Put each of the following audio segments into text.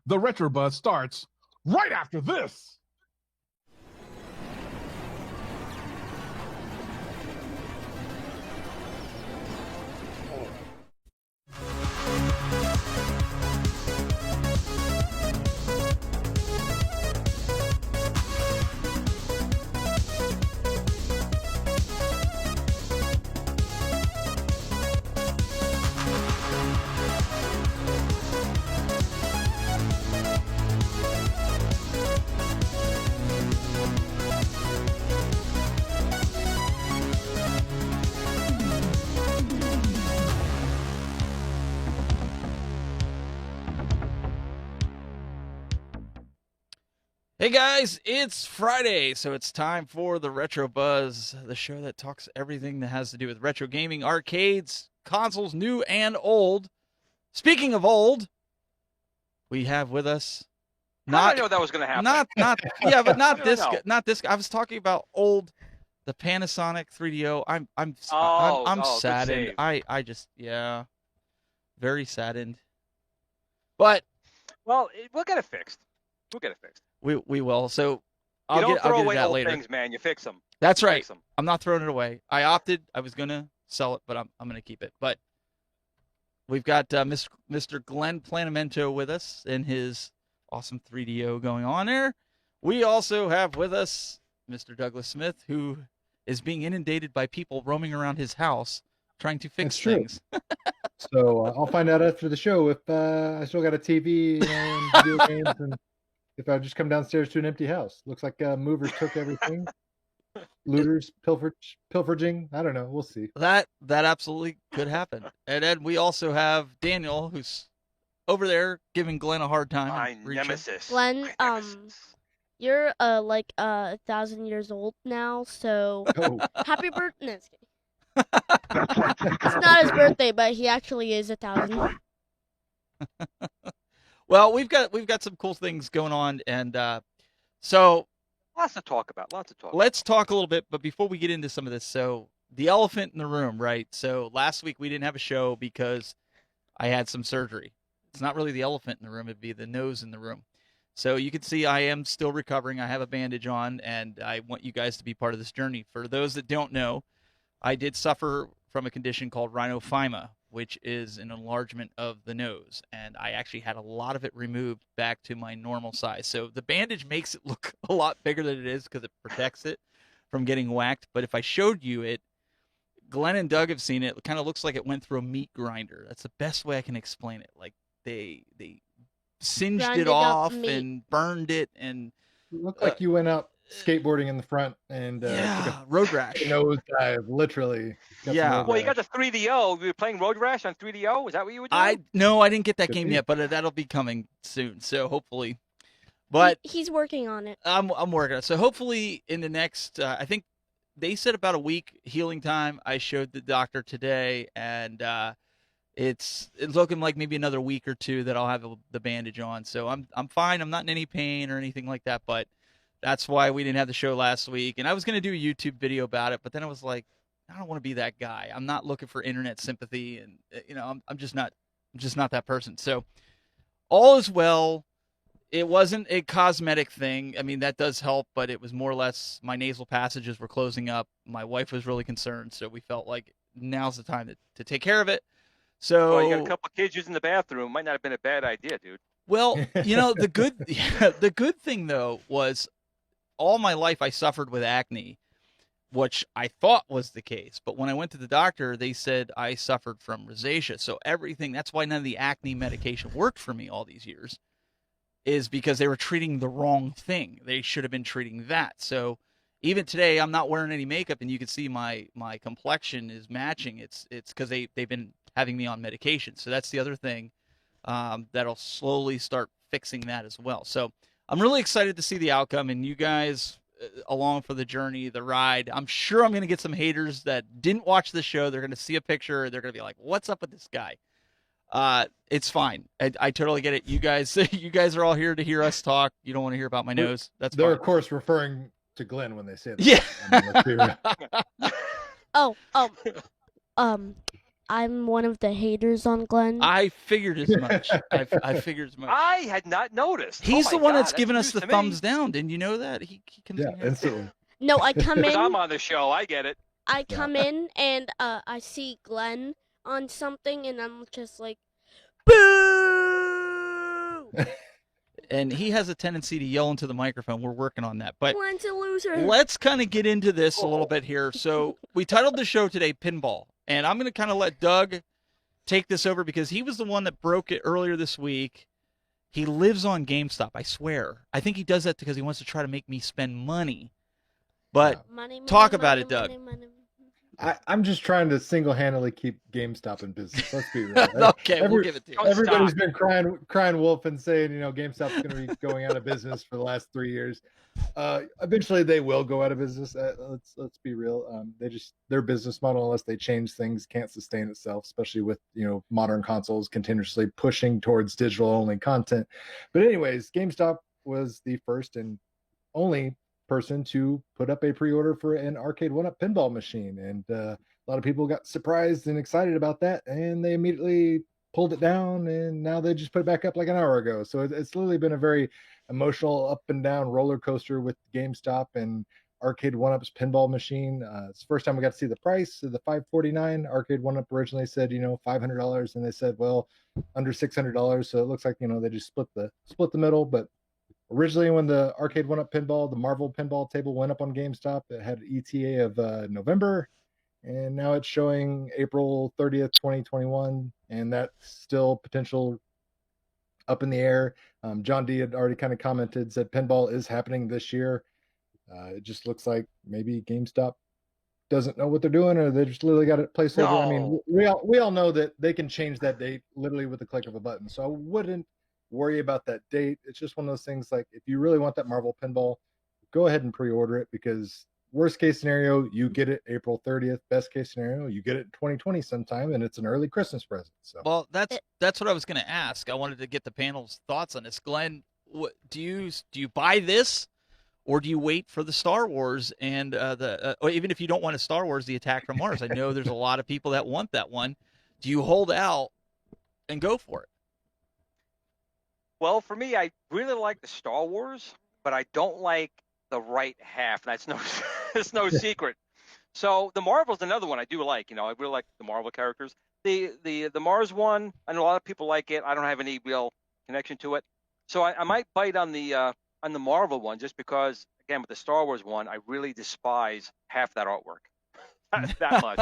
The Retro Buzz starts right after this. Hey guys, it's Friday, so it's time for the Retro Buzz, the show that talks everything that has to do with retro gaming, arcades, consoles, new and old. Speaking of old, we have with us I know that was going to happen. not this guy. Not this guy. I was talking about old, the Panasonic 3DO. I'm saddened. I just very saddened. But well, we'll get it fixed. We will. So I'll get away that old later. Things, man. You fix them. That's right. I'm not throwing it away. I was gonna sell it, but I'm gonna keep it. But we've got Mr. Glenn Planamento with us in his awesome 3DO going on there. We also have with us Mr. Douglas Smith, who is being inundated by people roaming around his house trying to fix things. So I'll find out after the show if I still got a TV and video games, and if I just come downstairs to an empty house. Looks like movers took everything. Looters, pilfering. I don't know. We'll see. That absolutely could happen. And then we also have Daniel, who's over there giving Glenn a hard time. My nemesis. Glenn, you're like 1,000 years old now, so happy birthday. No, it's not his birthday, but he actually is 1,000. Well, we've got some cool things going on, and so lots to talk about. Let's talk a little bit, but before we get into some of this, so the elephant in the room, right? So last week we didn't have a show because I had some surgery. It's not really the elephant in the room; it'd be the nose in the room. So you can see I am still recovering. I have a bandage on, and I want you guys to be part of this journey. For those that don't know, I did suffer from a condition called rhinophyma, which is an enlargement of the nose. And I actually had a lot of it removed back to my normal size. So the bandage makes it look a lot bigger than it is because it protects it from getting whacked. But if I showed you it, Glenn and Doug have seen it. It kind of looks like it went through a meat grinder. That's the best way I can explain it. Like they singed it off and burned it. And it looked like you went out skateboarding in the front and road rash nose dive, literally. Well, you got the 3DO. You were playing Road Rash on 3DO. Is that what you were doing? No, I didn't get that game yet, but that'll be coming soon. So hopefully, but he's working on it. I'm working on it. So hopefully in the next, I think they said about a week healing time. I showed the doctor today, and it's looking like maybe another week or two that I'll have the bandage on. So I'm fine. I'm not in any pain or anything like that, but that's why we didn't have the show last week. And I was going to do a YouTube video about it, but then I was like, I don't want to be that guy. I'm not looking for internet sympathy, and I'm just not that person. So all is well. It wasn't a cosmetic thing. I mean, that does help, but it was more or less my nasal passages were closing up. My wife was really concerned, so we felt like now's the time to take care of it. So you got a couple of kids using the bathroom. Might not have been a bad idea, dude. Well, the good thing though was all my life I suffered with acne, which I thought was the case. But when I went to the doctor, they said I suffered from rosacea. So that's why none of the acne medication worked for me all these years, is because they were treating the wrong thing. They should have been treating that. So even today, I'm not wearing any makeup, and you can see my complexion is matching. It's because they've been having me on medication. So that's the other thing that'll slowly start fixing that as well. So I'm really excited to see the outcome, and you guys along for the journey, the ride. I'm sure I'm going to get some haters that didn't watch the show. They're going to see a picture. They're going to be like, what's up with this guy? It's fine. I totally get it. You guys are all here to hear us talk. You don't want to hear about my nose. That's they're fine. Of course referring to Glenn when they say that. Yeah. Oh, I'm one of the haters on Glenn. I figured as much. I figured as much. I had not noticed. He's Oh the my one God, that's giving us news the to me. thumbs down. Didn't you know that? He comes Yeah, in here. instantly. No, I come Because I'm in. on the show. I get it. I come in and I see Glenn on something, and I'm just like, boo! And he has a tendency to yell into the microphone. We're working on that. But Glenn's a loser. let's kind of get into this a little bit here. So we titled the show today Pinball. And I'm going to kind of let Doug take this over because he was the one that broke it earlier this week. He lives on GameStop, I swear. I think he does that because he wants to try to make me spend money. But Money, talk about it, Doug. money. I'm just trying to single-handedly keep GameStop in business. Let's be real. Okay, we'll give it to you. Everybody's been crying wolf and saying, GameStop's going to be going out of business for the last 3 years. Eventually, they will go out of business. Let's be real. Their business model, unless they change things, can't sustain itself, especially with modern consoles continuously pushing towards digital-only content. But anyways, GameStop was the first and only person to put up a pre-order for an Arcade1Up Pinball machine, and a lot of people got surprised and excited about that, and they immediately pulled it down, and now they just put it back up like an hour ago. So it's literally been a very emotional up and down roller coaster with GameStop and Arcade1Up's pinball machine. It's the first time we got to see the price of the $549. Arcade1Up originally said $500, and they said, well, under $600. So it looks like they just split the middle. But originally, when the Arcade1Up Pinball, the Marvel pinball table went up on GameStop, it had an ETA of November, and now it's showing April 30th, 2021, and that's still potential up in the air. John D had already kind of commented, said pinball is happening this year. It just looks like maybe GameStop doesn't know what they're doing, or they just literally got it placeholder. No. I mean, we all know that they can change that date literally with the click of a button, so I wouldn't worry about that date. It's just one of those things, like, if you really want that Marvel pinball, go ahead and pre-order it, because worst case scenario, you get it April 30th. Best case scenario, you get it in 2020 sometime, and it's an early Christmas present. So, well, that's what I was going to ask. I wanted to get the panel's thoughts on this. Glenn, do you buy this, or do you wait for the Star Wars and or even if you don't want a Star Wars, the Attack from Mars? I know there's a lot of people that want that one. Do you hold out and go for it? Well, for me, I really like the Star Wars, but I don't like the right half. That's it's no secret. So the Marvel's another one I do like. I really like the Marvel characters. The Mars one, I know a lot of people like it. I don't have any real connection to it. So I might bite on the Marvel one, just because, again, with the Star Wars one, I really despise half that artwork. that much.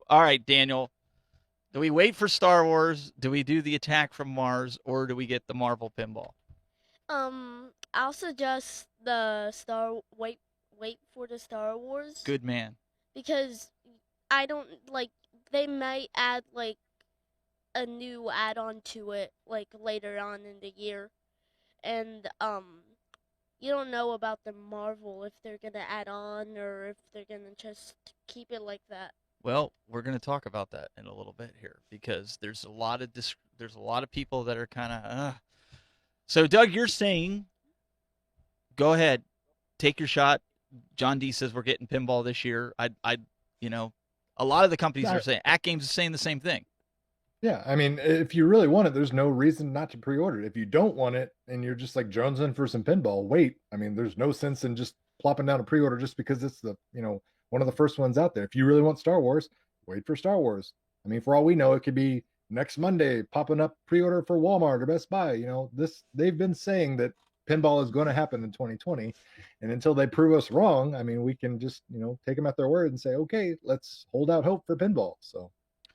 All right, Daniel. Do we wait for Star Wars? Do we do the Attack from Mars, or do we get the Marvel pinball? I'll suggest wait for the Star Wars. Good man. Because I don't they might add a new add-on to it later on in the year, and you don't know about the Marvel, if they're gonna add on or if they're gonna just keep it like that. Well, we're going to talk about that in a little bit here, because there's a lot of people that are kind of So, Doug, you're saying go ahead, take your shot. John D says we're getting pinball this year. A lot of the companies are saying, Act Games is saying the same thing. Yeah, I mean, if you really want it, there's no reason not to pre-order it. If you don't want it and you're just like jonesing for some pinball, wait. I mean, there's no sense in just plopping down a pre-order just because it's the one of the first ones out there. If you really want Star Wars, wait for Star Wars. I mean, for all we know, it could be next Monday popping up pre-order for Walmart or Best Buy. They've been saying that pinball is going to happen in 2020, and until they prove us wrong, I mean, we can just take them at their word and say, okay, let's hold out hope for pinball. So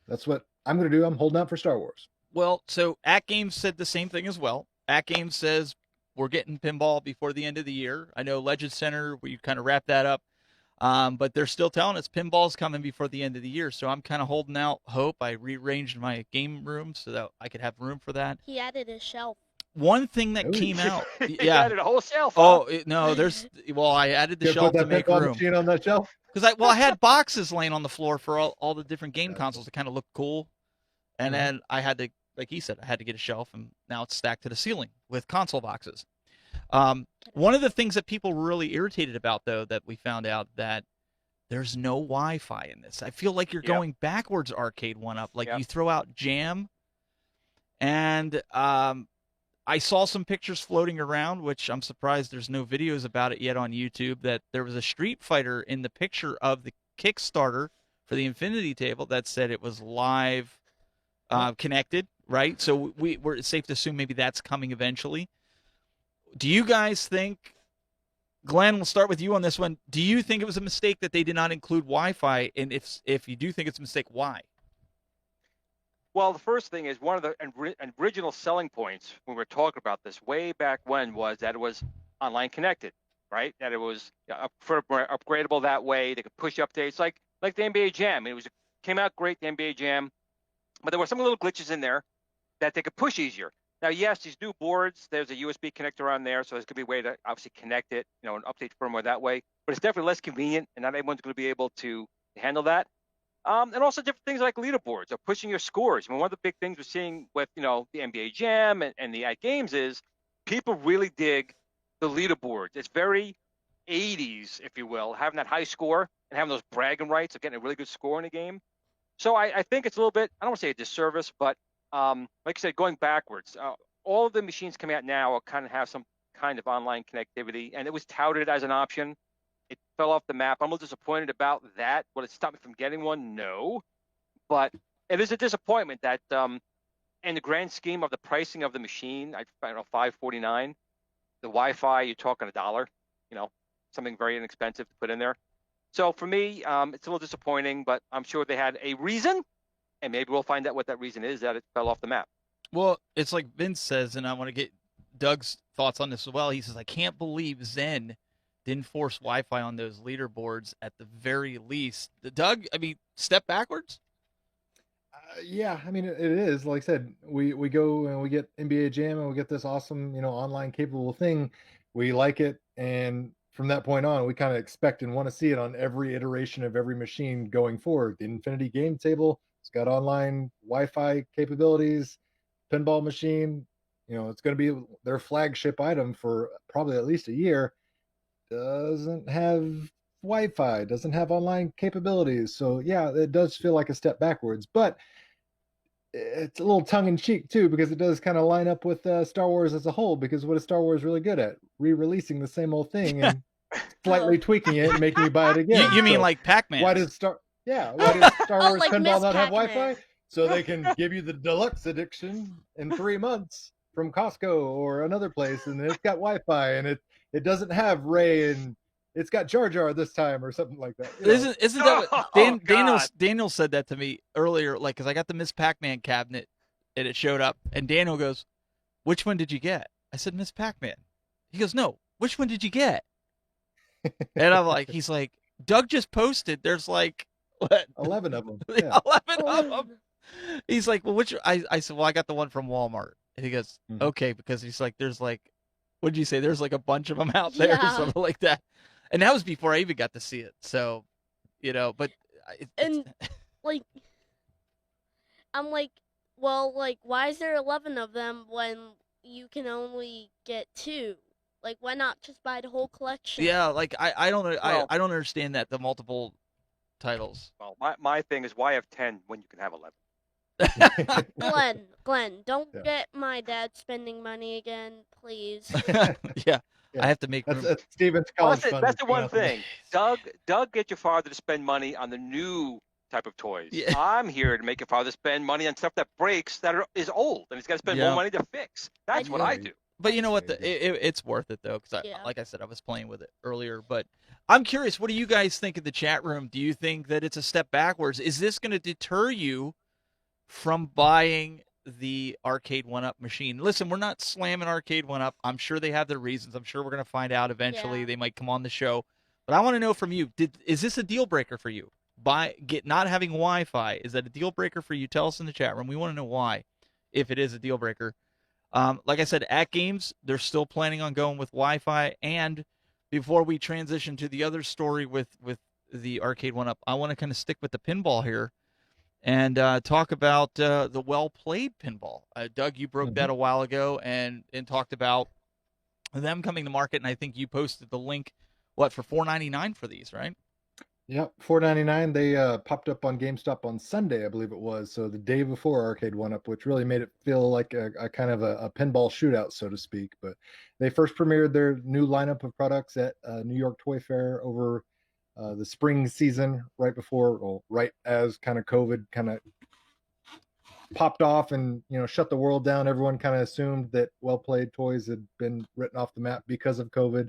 that's what I'm going to do. I'm holding out for Star Wars. Well, so Act Games said the same thing as well. Act Games says we're getting pinball before the end of the year. I know Legend Center, we kind of wrapped that up. But they're still telling us pinball's coming before the end of the year. So I'm kind of holding out hope. I rearranged my game room so that I could have room for that. He added a shelf. One thing that came out. He added a whole shelf. Oh, no, I added the shelf to make room. Machine on that shelf? Because I had boxes laying on the floor for all the different game consoles to kind of look cool. And then I had to, like he said, I had to get a shelf, and now it's stacked to the ceiling with console boxes. One of the things that people were really irritated about, though, that we found out that there's no Wi-Fi in this. I feel like you're Yep. going backwards, Arcade1Up. Like Yep. you throw out Jam, and I saw some pictures floating around, which I'm surprised there's no videos about it yet on YouTube, that there was a Street Fighter in the picture of the Kickstarter for the Infinity Table that said it was live connected, right? So we're safe to assume maybe that's coming eventually. Do you guys think, Glenn, we'll start with you on this one. Do you think it was a mistake that they did not include Wi-Fi? And if you do think it's a mistake, why? Well, the first thing is one of the original selling points when we were talking about this way back when was that it was online connected, right? That it was upgradable that way. They could push updates like the NBA Jam. It came out great, the NBA Jam, but there were some little glitches in there that they could push easier. Now, yes, these new boards, there's a USB connector on there, so there's going to be a way to obviously connect it, and update firmware that way. But it's definitely less convenient, and not everyone's going to be able to handle that. And also different things like leaderboards or pushing your scores. I mean, one of the big things we're seeing with, the NBA Jam and the games is people really dig the leaderboards. It's very 80s, if you will, having that high score and having those bragging rights of getting a really good score in a game. So I think it's a little bit, I don't want to say a disservice, but like I said, going backwards. All of the machines coming out now kind of have some kind of online connectivity, and it was touted as an option. It fell off the map. I'm a little disappointed about that. Will it stop me from getting one? No. But it is a disappointment that in the grand scheme of the pricing of the machine, I don't know, $549. The Wi-Fi, you're talking $1, something very inexpensive to put in there. So for me, it's a little disappointing, but I'm sure they had a reason, and maybe we'll find out what that reason is, that it fell off the map. Well, it's like Vince says, and I want to get Doug's thoughts on this as well. He says, I can't believe Zen didn't force Wi-Fi on those leaderboards at the very least. Doug, I mean, step backwards? Yeah, I mean, it is. Like I said, we go and we get NBA Jam and we get this awesome, online capable thing. We like it. And from that point on, we kind of expect and want to see it on every iteration of every machine going forward. The Infinity Game Table, it's got online Wi-Fi capabilities, pinball machine. It's going to be their flagship item for probably at least a year. Doesn't have Wi-Fi, doesn't have online capabilities. So yeah, it does feel like a step backwards, but it's a little tongue-in-cheek too, because it does kind of line up with Star Wars as a whole, because what is Star Wars really good at? Re-releasing the same old thing and slightly tweaking it and making you buy it again. You mean like Pac-Man? Why does Star Wars like Pinball Miss not have Pac-Man. Wi-Fi? So they can give you the deluxe edition in 3 months from Costco or another place, and it's got Wi-Fi, and it doesn't have Ray, and it's got Jar Jar this time or something like that. Isn't that what God. Daniel said that to me earlier, like, because I got the Miss Pac-Man cabinet and it showed up, and Daniel goes, which one did you get? I said, Miss Pac-Man. He goes, no, which one did you get? And I'm like, he's like, Doug just posted, there's like, what? 11 of them. Yeah. 11 of them. He's like, well, which? I said, well, I got the one from Walmart. And he goes, okay, because he's like, there's like, what did you say? There's like a bunch of them out there, or something like that. And that was before I even got to see it. So, but like, I'm like, well, like, why is there 11 of them when you can only get 2? Like, why not just buy the whole collection? yeah, like I don't I don't understand that, the multiple titles. Well, my thing is, why have 10 when you can have 11? Glenn, don't get my dad spending money again, please. Yeah. I have to make room. That's Steven's college fund. That's the one thing. Doug, get your father to spend money on the new type of toys. Yeah. I'm here to make your father spend money on stuff that breaks, is old, and he's got to spend more money to fix. That's what I do. But you know what? It's worth it, though, because like I said, I was playing with it earlier. But I'm curious, what do you guys think in the chat room? Do you think that it's a step backwards? Is this going to deter you from buying the Arcade1Up machine? Listen, we're not slamming Arcade1Up. I'm sure they have their reasons. I'm sure we're going to find out eventually. Yeah. They might come on the show. But I want to know from you, is this a deal breaker for you? Not having Wi-Fi, is that a deal breaker for you? Tell us in the chat room. We want to know why, if it is a deal breaker. Like I said, at games, they're still planning on going with Wi-Fi. And before we transition to the other story with the Arcade1Up, I want to kind of stick with the pinball here and talk about the well-played pinball. Doug, you broke that a while ago and talked about them coming to market, and I think you posted the link, for $4.99 for these, right? Yep, $4.99. They popped up on GameStop on Sunday, I believe it was. So the day before Arcade1Up, which really made it feel like a kind of a pinball shootout, so to speak. But they first premiered their new lineup of products at New York Toy Fair over the spring season, right before, or right as kind of COVID kind of popped off and shut the world down. Everyone kind of assumed that Well Played toys had been written off the map because of COVID,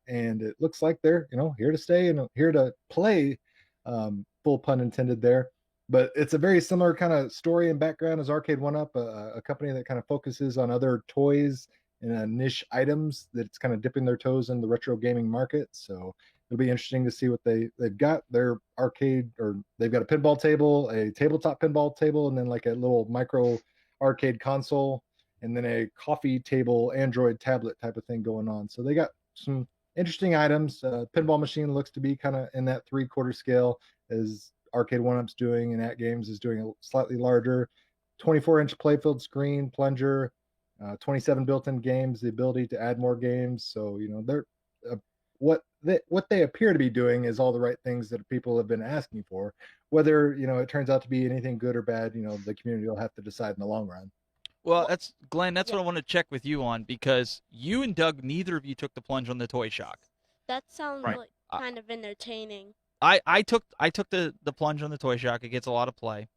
and it looks like they're here to stay and here to play. Full pun intended there. But it's a very similar kind of story and background as Arcade1Up, a company that kind of focuses on other toys and niche items that's kind of dipping their toes in the retro gaming market. So it'll be interesting to see what they've got. Their arcade, or they've got a pinball table, a tabletop pinball table, and then like a little micro arcade console, and then a coffee table Android tablet type of thing going on. So they got some interesting items. Pinball machine looks to be kind of in that 3/4 scale as Arcade1Up's doing, and At Games is doing a slightly larger 24-inch playfield screen, plunger, 27 built-in games, the ability to add more games. So they're what they appear to be doing is all the right things that people have been asking for. Whether it turns out to be anything good or bad, the community will have to decide in the long run. Well, that's Glenn. That's what I want to check with you on, because you and Doug, neither of you took the plunge on the Toy Shock. That sounds Right. like kind of entertaining. I took the plunge on the Toy Shock. It gets a lot of play.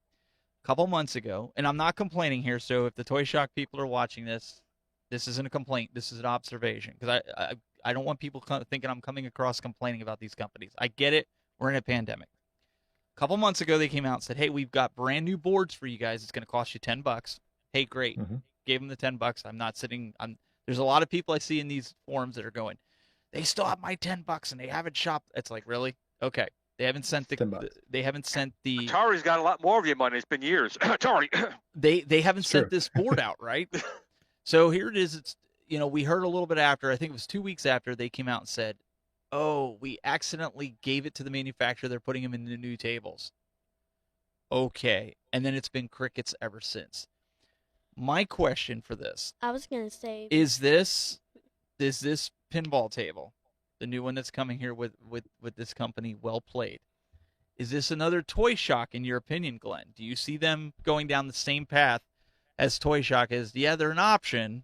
A couple months ago, and I'm not complaining here. So if the Toy Shock people are watching this, this isn't a complaint. This is an observation, because I don't want people thinking I'm coming across complaining about these companies. I get it. We're in a pandemic. A couple months ago, they came out and said, "Hey, we've got brand new boards for you guys. It's going to cost you $10." Hey, great. Mm-hmm. Gave them the $10. I'm not sitting. There's a lot of people I see in these forums that are going, "They still have my $10 and they haven't shopped." It's like, really? Okay. They haven't sent the. Atari's got a lot more of your money. It's been years. Atari. They haven't sent this board out, right? So here it is. It's we heard a little bit after. I think it was 2 weeks after they came out and said, "Oh, we accidentally gave it to the manufacturer. They're putting them in the new tables." Okay, and then it's been crickets ever since. My question for this: I was gonna say, is this pinball table, the new one that's coming here with this company, Well Played, is this another Toy Shock in your opinion, Glenn? Do you see them going down the same path as Toy Shock is? Yeah, they're an option,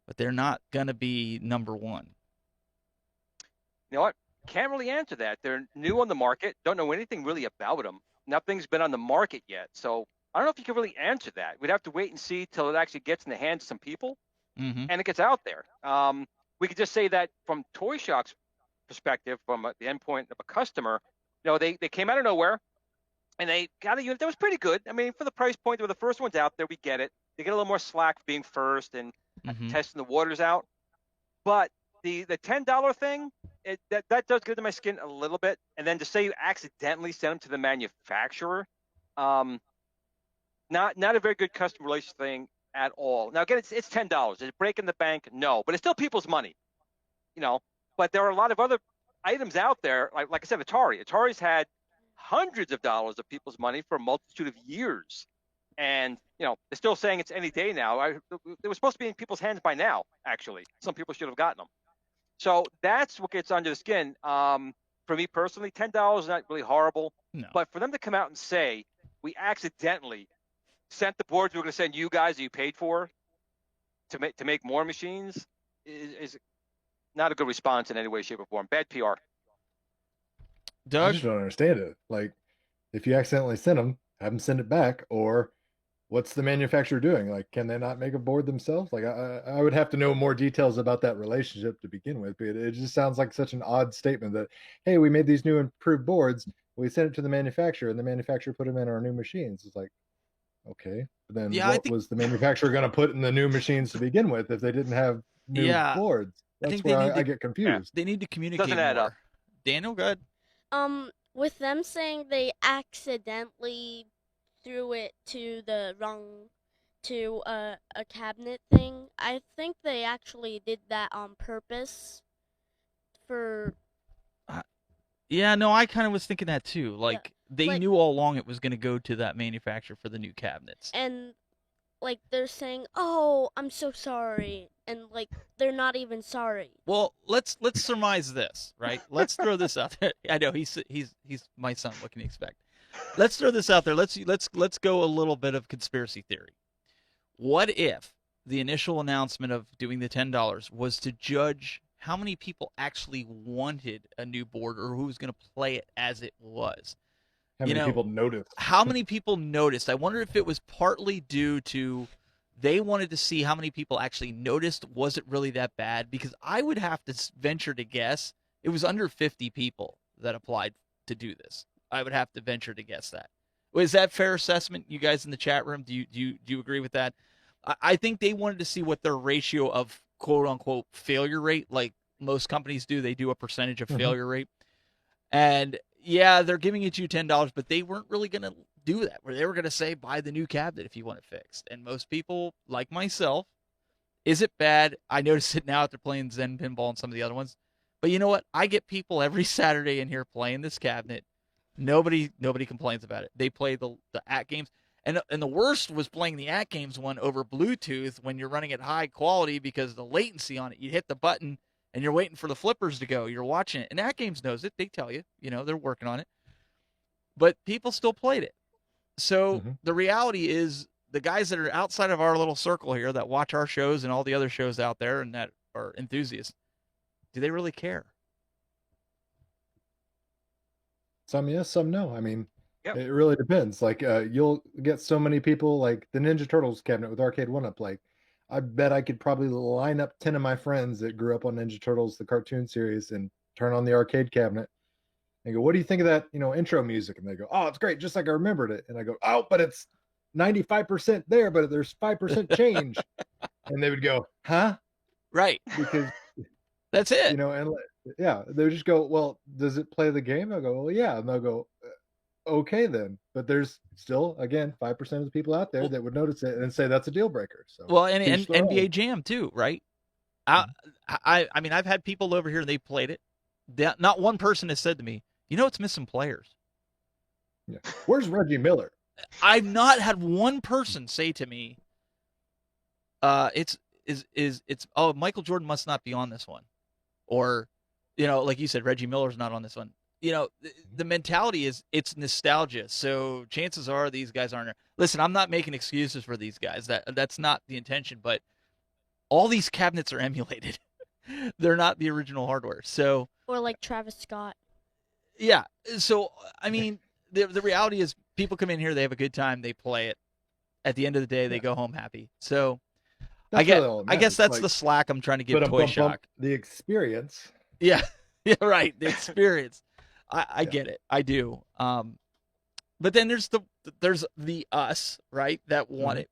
but they're not gonna be number one. You know what? Can't really answer that. They're new on the market. Don't know anything really about them. Nothing's been on the market yet. So I don't know if you can really answer that. We'd have to wait and see till it actually gets in the hands of some people and it gets out there. We could just say that from Toy Shock's perspective, from the endpoint of a customer, they came out of nowhere and they got a unit that was pretty good. I mean, for the price point, they were the first ones out there. We get it. They get a little more slack for being first and testing the waters out. But the $10 thing, that does get to my skin a little bit. And then to say you accidentally send them to the manufacturer, not a very good customer relations thing at all. Now again, it's $10. Is it breaking the bank? No, but it's still people's money, But there are a lot of other items out there, like I said, Atari's had hundreds of dollars of people's money for a multitude of years, and they're still saying it's any day now. It was supposed to be in people's hands by now. Actually, some people should have gotten them. So that's what gets under the skin. For me personally, $10 is not really horrible, but for them to come out and say we accidentally sent the boards we were going to send you guys that you paid for to make more machines is not a good response in any way, shape, or form. Bad PR. Doug? I just don't understand it. Like, if you accidentally send them, have them send it back, or what's the manufacturer doing? Like, can they not make a board themselves? Like, I would have to know more details about that relationship to begin with. But it just sounds like such an odd statement that, hey, we made these new improved boards, we sent it to the manufacturer, and the manufacturer put them in our new machines. It's like, okay, but then what was the manufacturer going to put in the new machines to begin with if they didn't have new boards? That's where I get confused. They need to communicate Doesn't add more. up. Daniel, go ahead. With them saying they accidentally threw it to the a cabinet thing, I think they actually did that on purpose. Yeah, no, I kind of was thinking that too. They knew all along it was going to go to that manufacturer for the new cabinets. And like they're saying, "Oh, I'm so sorry," and like they're not even sorry. Well, let's surmise this, right? Let's throw this out there. I know he's my son. What can you expect? Let's throw this out there. Let's go a little bit of conspiracy theory. What if the initial announcement of doing the $10 was to judge how many people actually wanted a new board or who was going to play it as it was? How many people noticed? How many people noticed? I wonder if it was partly due to they wanted to see how many people actually noticed. Was it really that bad? Because I would have to venture to guess it was under 50 people that applied to do this. I would have to venture to guess that. Is that fair assessment? You guys in the chat room, do you agree with that? I think they wanted to see what their ratio of quote unquote failure rate, like most companies do. They do a percentage of failure rate. And yeah, they're giving it you $10, but they weren't really going to do that. Where they were going to say, buy the new cabinet if you want it fixed. And most people, like myself, is it bad? I notice it now after playing Zen Pinball and some of the other ones. But you know what? I get people every Saturday in here playing this cabinet. Nobody complains about it. They play the at games. And the worst was playing the at games one over Bluetooth when you're running at high quality because the latency on it. You hit the button and you're waiting for the flippers to go. You're watching it. And at games knows it. They tell you, they're working on it. But people still played it. So the reality is the guys that are outside of our little circle here that watch our shows and all the other shows out there and that are enthusiasts, do they really care? Some yes, some no. I mean, it really depends. Like, you'll get so many people, like the Ninja Turtles cabinet with Arcade1Up. Like, I bet I could probably line up 10 of my friends that grew up on Ninja Turtles, the cartoon series, and turn on the arcade cabinet and go, "What do you think of that, intro music?" And they go, "Oh, it's great, just like I remembered it." And I go, "Oh, but it's 95% there, but there's 5% change." And they would go, "Huh?" Right. Because that's it. And yeah, they would just go, "Well, does it play the game?" I go, "Well, yeah." And they'll go, "Okay, then." But there's still, again, 5% of the people out there that would notice it and say that's a deal breaker. So, well, and NBA Jam too, right? I mean, I've had people over here and they played it. Not one person has said to me, it's missing players. Yeah. Where's Reggie Miller? I've not had one person say to me, it's Michael Jordan must not be on this one. Or, like you said, Reggie Miller's not on this one. The mentality is it's nostalgia. So chances are these guys aren't. Listen, I'm not making excuses for these guys. That's not the intention. But all these cabinets are emulated. They're not the original hardware. So or like Travis Scott. Yeah. So I mean, the reality is people come in here, they have a good time, they play it. At the end of the day, they go home happy. So I guess that's like the slack I'm trying to give Toy Shock. The experience. Yeah. Yeah, right. The experience. I get it. I do. But then there's the us, right, that want it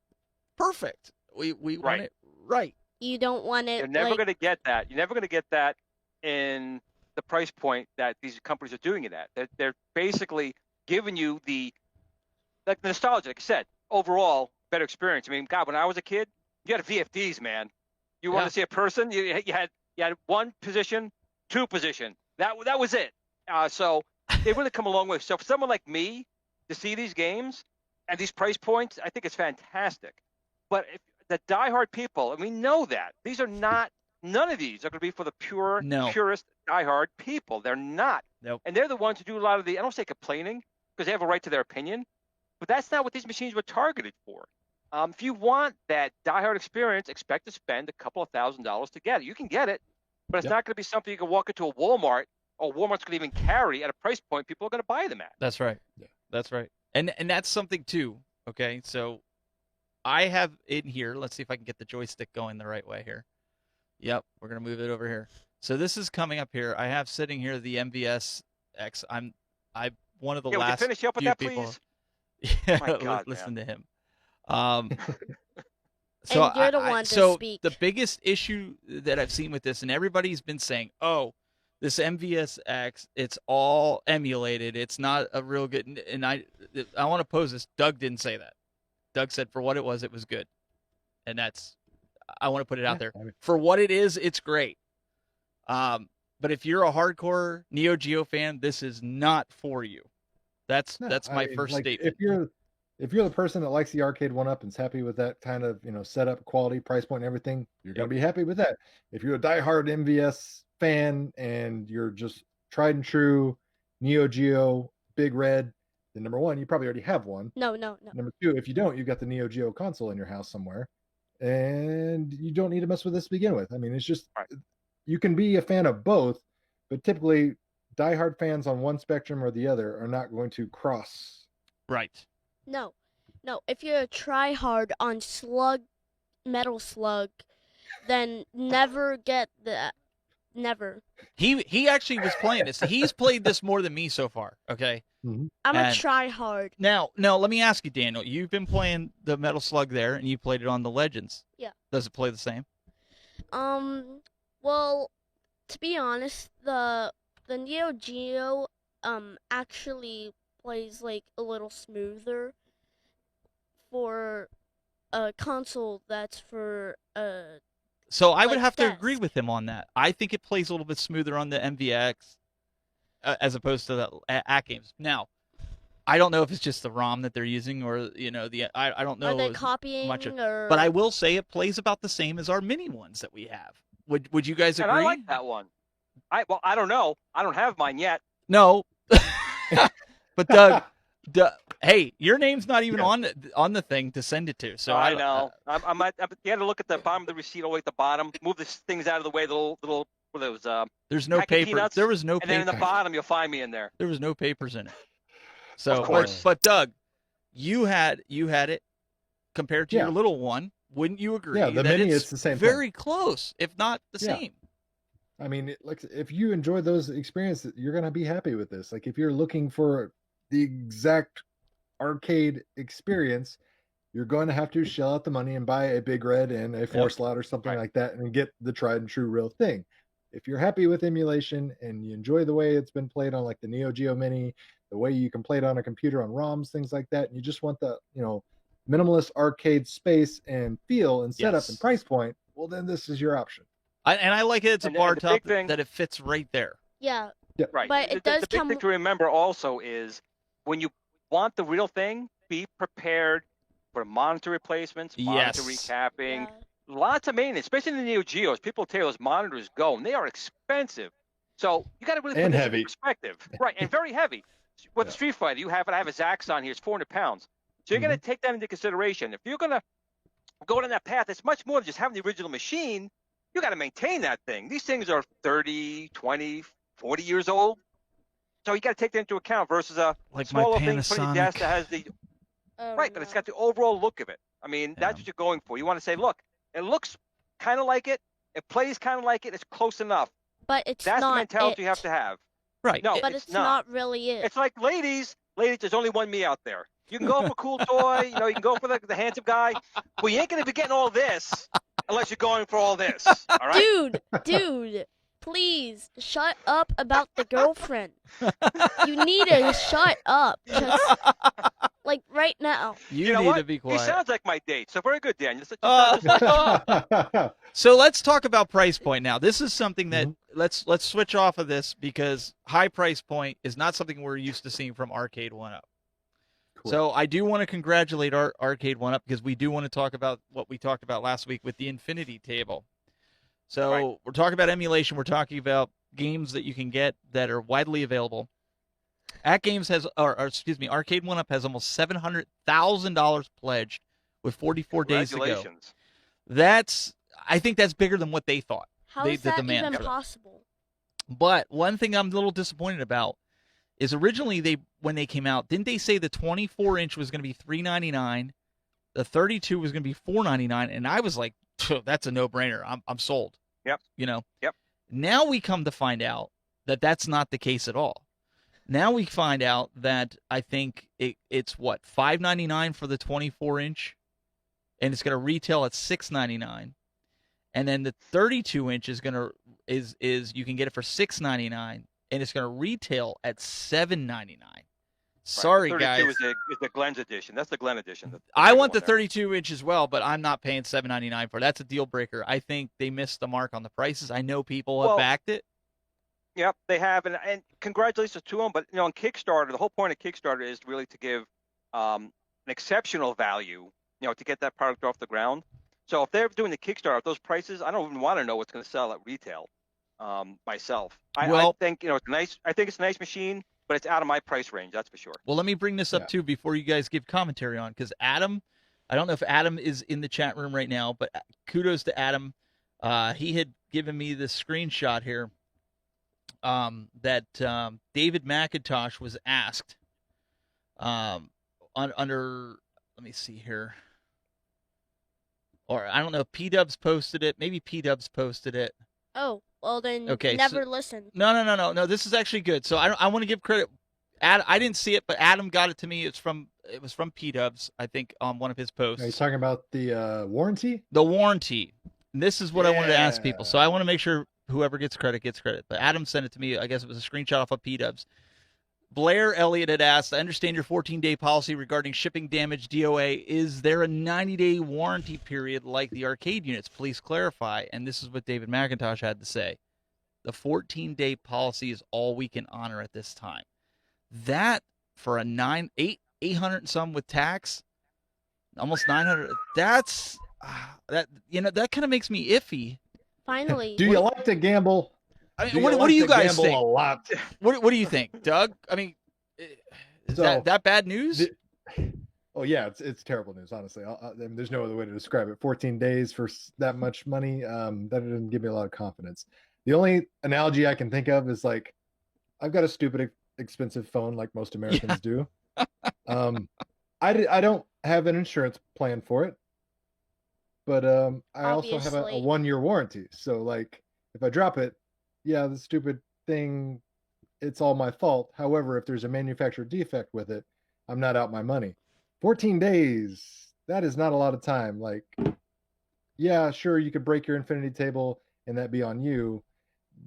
perfect. We want it right. You don't want it. You're never going to get that. You're never going to get that in the price point that these companies are doing it at. They're basically giving you the nostalgia, like I said, overall better experience. I mean, God, when I was a kid, you had VFDs, man. You want to see a person, you had one position, two position. That was it. So they really come a long way. So for someone like me to see these games and these price points, I think it's fantastic. But if the diehard people, and we know that these are not. None of these are going to be for the purist, diehard people. They're not. Nope. And they're the ones who do a lot of the, I don't say complaining, because they have a right to their opinion, but that's not what these machines were targeted for. If you want that diehard experience, expect to spend a couple of $1,000s to get it. You can get it, but it's not going to be something you can walk into a Walmart, or Walmart's going to even carry at a price point people are going to buy them at. That's right. Yeah. That's right. And that's something too, okay? So I have in here, let's see if I can get the joystick going the right way here. Yep, we're going to move it over here. So this is coming up here. I have sitting here the MVS X. I'm one of the last finish up with few that, people. Please? Yeah, My God, listen man. to him. So and you're the one to speak. The biggest issue that I've seen with this, and everybody's been saying, "Oh, this MVS X, it's all emulated. It's not a real good." And I want to pose this. Doug didn't say that. Doug said for what it was good, and that's. I want to put it out there. For what it is, it's great. But if you're a hardcore Neo Geo fan, this is not for you. That's my first statement. if you're the person that likes the Arcade1Up and is happy with that kind of, setup, quality, price point, and everything, you're going to be happy with that. If you're a diehard MVS fan and you're just tried and true Neo Geo Big Red, then number one, you probably already have one. No. Number two, if you don't, you've got the Neo Geo console in your house somewhere, and you don't need to mess with this to begin with. I mean, it's just, you can be a fan of both, but typically diehard fans on one spectrum or the other are not going to cross. Right. No. If you're a try-hard on Metal Slug, then never get that. Never. He actually was playing this. He's played this more than me so far. Okay. I'm a try-hard. Now, let me ask you, Daniel. You've been playing the Metal Slug there, and you played it on the Legends. Yeah. Does it play the same? Well, to be honest, the Neo Geo actually plays like a little smoother for a console that's for So I would like have to this. agree with him on that. I think it plays a little bit smoother on the MVX as opposed to the AT games. Now, I don't know if it's just the ROM that they're using or I don't know. Are they copying or? But I will say it plays about the same as our mini ones that we have. Would you guys agree? And I like that one. I don't know. I don't have mine yet. No. But Doug, hey, your name's not even on the thing to send it to. So I know. You had to look at the bottom of the receipt all the way at the bottom. Move the things out of the way. The little what are those? There's no paper. Peanuts, there was no and paper. then in the bottom, you'll find me in there. There was no papers in it. So, of course. But Doug, you had it compared to your little one. Wouldn't you agree? Yeah, the that mini, it's it's the same very thing. close, if not the same. I mean, if you enjoy those experiences, you're going to be happy with this. Like if you're looking for the exact arcade experience, you're going to have to shell out the money and buy a Big Red and a 4-slot or something like that and get the tried and true real thing. If you're happy with emulation and you enjoy the way it's been played on like the Neo Geo Mini, the way you can play it on a computer on ROMs, things like that, and you just want the, minimalist arcade space and feel and setup and price point, well, then this is your option. I like it. It's a bar top thing, that it fits right there. Yeah. Right. But it does the big thing to remember also is when you want the real thing, be prepared for monitor replacements, monitor recapping, lots of maintenance, especially in the Neo Geos. People tell you those monitors go, and they are expensive. So you got to really put this in perspective. Right, and very heavy. With Street Fighter, you have it. I have a Zax on here. It's 400 pounds. So you're going to take that into consideration. If you're going to go down that path, it's much more than just having the original machine. You got to maintain that thing. These things are 30, 20, 40 years old. So you got to take that into account versus a smaller thing put on your desk that has the but it's got the overall look of it. I mean, that's what you're going for. You want to say, look, it looks kind of like it. It plays kind of like it. It's close enough. But it's that's not the mentality it. you have to have. Right. No, but it's not really it. It's like ladies, there's only one me out there. You can go for COOLTOY, you can go for the handsome guy. Well, you ain't going to be getting all this unless you're going for all this. All right? Dude, please shut up about the girlfriend. You need to shut up. Just like right now. You need to be quiet. He sounds like my date. So very good, Dan. So let's talk about price point now. This is something that let's switch off of this because high price point is not something we're used to seeing from Arcade1Up. Cool. So I do want to congratulate our Arcade1Up because we do want to talk about what we talked about last week with the Infinity Table. So we're talking about emulation. We're talking about games that you can get that are widely available. Arcade1Up has almost $700,000 pledged with 44 days to go. I think that's bigger than what they thought. How is that even possible? But one thing I'm a little disappointed about is originally when they came out, didn't they say the 24-inch was going to be $399, the 32 was going to be $499, and I was like, that's a no-brainer. I'm sold. Yep. Yep. Now we come to find out that that's not the case at all. Now we find out that I think it's what, $599 for the 24-inch, and it's going to retail at $699, and then the 32-inch is you can get it for $699, and it's going to retail at $799. Sorry, guys. 32 is the Glenn's edition. That's the Glenn edition. I want the 32-inch as well, but I'm not paying $799 for it. That's a deal breaker. I think they missed the mark on the prices. I know people have backed it. Yep, they have, and congratulations to them. But on Kickstarter, the whole point of Kickstarter is really to give an exceptional value, to get that product off the ground. So if they're doing the Kickstarter at those prices, I don't even want to know what's going to sell at retail. Myself, I think it's nice. I think it's a nice machine, but it's out of my price range. That's for sure. Well, let me bring this up too before you guys give commentary on, because Adam, I don't know if Adam is in the chat room right now, but kudos to Adam. He had given me this screenshot here that David McIntosh was asked under. Let me see here. Or I don't know if P-Dubs posted it. Maybe P-Dubs posted it. Oh, well then okay, never listen. No. This is actually good. So I want to give credit. I didn't see it, but Adam got it to me. It was from P-Dubs, I think, on one of his posts. Are you talking about the warranty? The warranty. And this is what I wanted to ask people. So I want to make sure whoever gets credit gets credit. But Adam sent it to me. I guess it was a screenshot off of P-Dubs. Blair Elliott had asked, I understand your 14-day policy regarding shipping damage DOA. Is there a 90-day warranty period like the arcade units? Please clarify. And this is what David McIntosh had to say. The 14-day policy is all we can honor at this time. That for a 800 and some with tax, almost 900. That's that kind of makes me iffy. Finally. Do you like to gamble? I mean, what do you guys think? A lot. What do you think, Doug? I mean, is that bad news? Oh yeah, it's terrible news. Honestly, there's no other way to describe it. 14 days for that much money, that doesn't give me a lot of confidence. The only analogy I can think of is like, I've got a stupid expensive phone like most Americans do. I don't have an insurance plan for it, but I also have a 1-year warranty. So like, if I drop it, yeah, the stupid thing, it's all my fault. However, if there's a manufacturer defect with it, I'm not out my money. 14 days, that is not a lot of time. Like, yeah, sure, you could break your Infinity table and that be on you,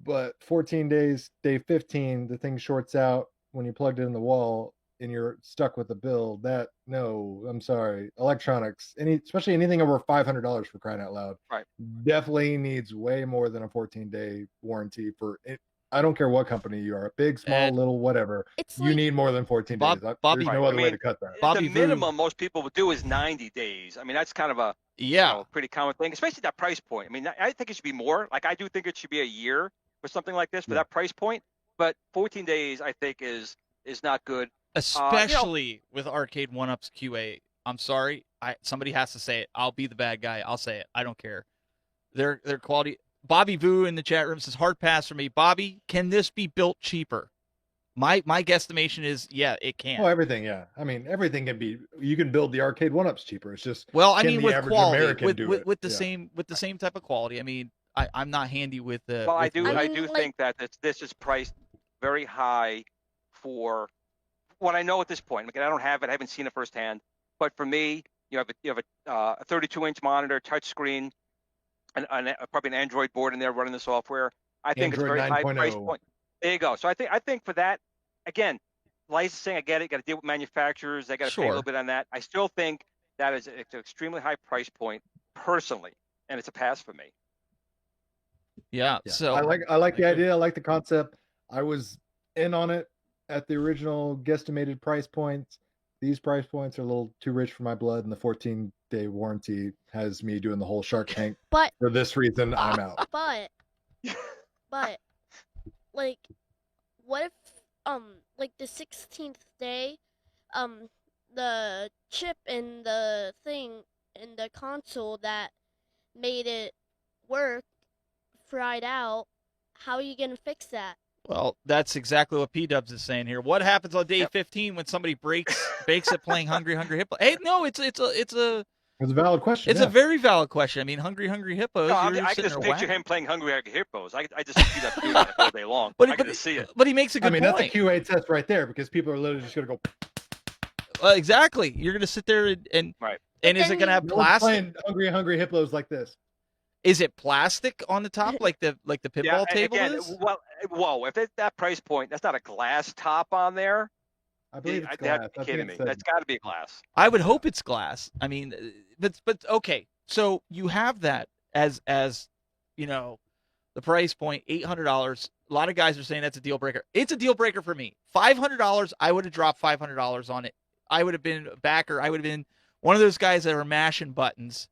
but 14 days, day 15, the thing shorts out when you plugged it in the wall and you're stuck with the bill. No, I'm sorry. Electronics, especially anything over $500, for crying out loud, right, definitely needs way more than a 14-day warranty for it. I don't care what company you are, big, small, little, whatever. You need more than 14 days. There's no other way to cut that. The minimum most people would do is 90 days. I mean, that's kind of a pretty common thing, especially that price point. I mean, I think it should be more. Like, I do think it should be a year for something like this for that price point. But 14 days, I think, is not good. Especially with Arcade1Up's QA. I'm sorry. Somebody has to say it. I'll be the bad guy. I'll say it. I don't care. Their quality. Bobby Vu in the chat room says, hard pass for me. Bobby, can this be built cheaper? My guesstimation is, yeah, it can. Oh, everything, yeah. I mean, everything can be. You can build the Arcade1Ups cheaper. It's just, well, I mean, with quality, American with the same type of quality. I mean, I'm not handy with the. Well, I do think that this is priced very high for what I know at this point. Like, I don't have it. I haven't seen it firsthand. But for me, you have a 32-inch monitor, touch screen, and probably an Android board in there running the software. I think it's a very high price point. There you go. So I think for that, again, licensing, I get it. Got to deal with manufacturers. They got to pay a little bit on that. I still think that it's an extremely high price point, personally, and it's a pass for me. Yeah. So I like the idea. I like the concept. I was in on it at the original guesstimated price points. These price points are a little too rich for my blood, and the 14-day warranty has me doing the whole Shark Tank. But for this reason, I'm out. But like, what if like the 16th day, the chip in the thing in the console that made it work fried out? How are you gonna fix that? Well, that's exactly what P-Dubs is saying here. What happens on day 15 when somebody bakes it playing Hungry Hippo? Hey, no, it's a valid question. It's a very valid question. I mean, Hungry Hippos. No, I can just picture him playing Hungry Hippos. I just see that doing that all day long. I can just see it. But he makes a good point. That's a QA test right there, because people are literally just going to go. Exactly. You're going to sit there and right. And is it going to have plastic? Playing Hungry Hippos like this. Is it plastic on the top, like the pinball table is? Well, whoa! If it's that price point, that's not a glass top on there. I believe it's glass. Have to be kidding me. That's got to be glass. I would hope it's glass. I mean, but okay. So you have that as you know, the price point, $800. A lot of guys are saying that's a deal breaker. It's a deal breaker for me. $500. I would have dropped $500 on it I would have been a backer. I would have been one of those guys that are mashing buttons.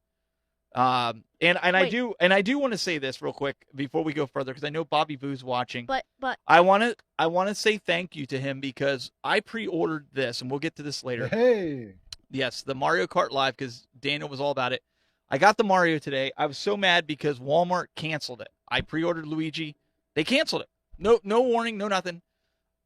And I do want to say this real quick before we go further, because I know Bobby Boo's watching. But I want to say thank you to him, because I pre-ordered this, and we'll get to this later. Hey. Yes, the Mario Kart Live, because Daniel was all about it. I got the Mario today. I was so mad because Walmart canceled it. I pre-ordered Luigi. They canceled it. No warning, no nothing.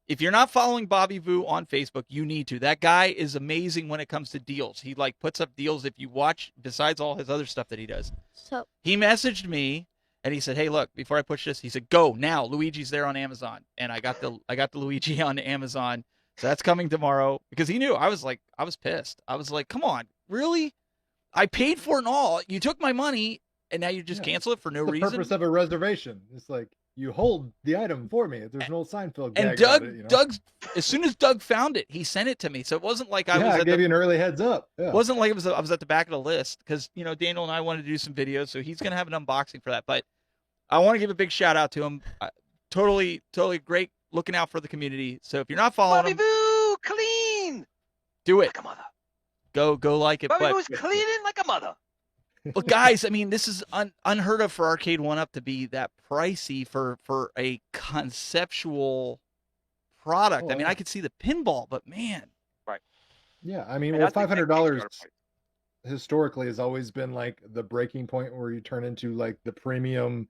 If you're not following Bobby Vu on Facebook, you need to. That guy is amazing when it comes to deals. He like puts up deals if you watch, besides all his other stuff that he does. so He messaged me and he said, "Hey, look, before I push this," he said, "Go now. Luigi's there on Amazon." And I got the Luigi on Amazon. So that's coming tomorrow, because he knew. I was pissed. I was like, "Come on, really? I paid for it and all. You took my money and now you just cancel it for no The reason." purpose of a reservation. It's like, you hold the item for me. There's an old Seinfeld And gag Doug, about it, you know? as soon as Doug found it, he sent it to me. So it wasn't like I gave you an early heads up. Yeah. wasn't like I was at the back of the list, because Daniel and I wanted to do some videos, so he's gonna have an unboxing for that. But I want to give a big shout out to him. Totally great, looking out for the community. So if you're not following Bobby him, Boo, clean do it. like a mother. Go like it. Bobby But Boo's cleaning like a mother. But guys, I mean, this is unheard of for Arcade1Up to be that pricey for a conceptual product. Oh, I mean, yeah. I could see the pinball, but man, Yeah, I mean, And well, that's the $500 Kickstarter price. historically has always been like the breaking point where you turn into like the premium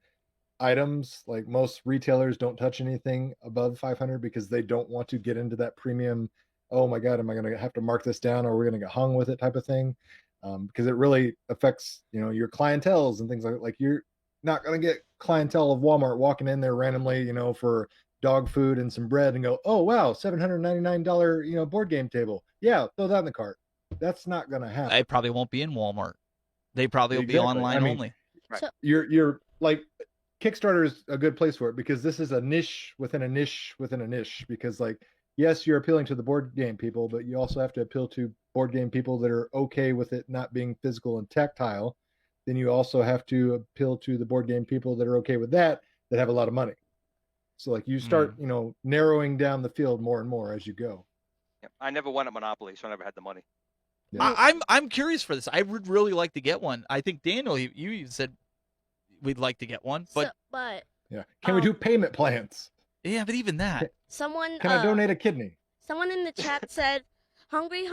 items. Like most retailers don't touch anything above 500 because they don't want to get into that premium. Oh my God, am I going to have to mark this down, or we're going to get hung with it type of thing? Because it really affects, your clienteles and things like you're not going to get clientele of Walmart walking in there randomly, for dog food and some bread and go, oh wow, $799, board game table. Yeah, throw that in the cart. That's not going to happen. it probably won't be in Walmart. They probably will be Exactly. online I mean, only. You're like, Kickstarter is a good place for it, because this is a niche within a niche within a niche. Because like, yes, you're appealing to the board game people, but you also have to appeal to board game people that are okay with it not being physical and tactile. Then you also have to appeal to the board game people that are okay with that have a lot of money. So like you start, narrowing down the field more and more as you go. Yeah, I never won at Monopoly, so I never had the money. Yeah. I'm curious for this. I would really like to get one. I think Daniel, you even said we'd like to get one, but but Yeah. Can we do payment plans? yeah, but even that. someone Can I donate a kidney? someone in the chat said hungry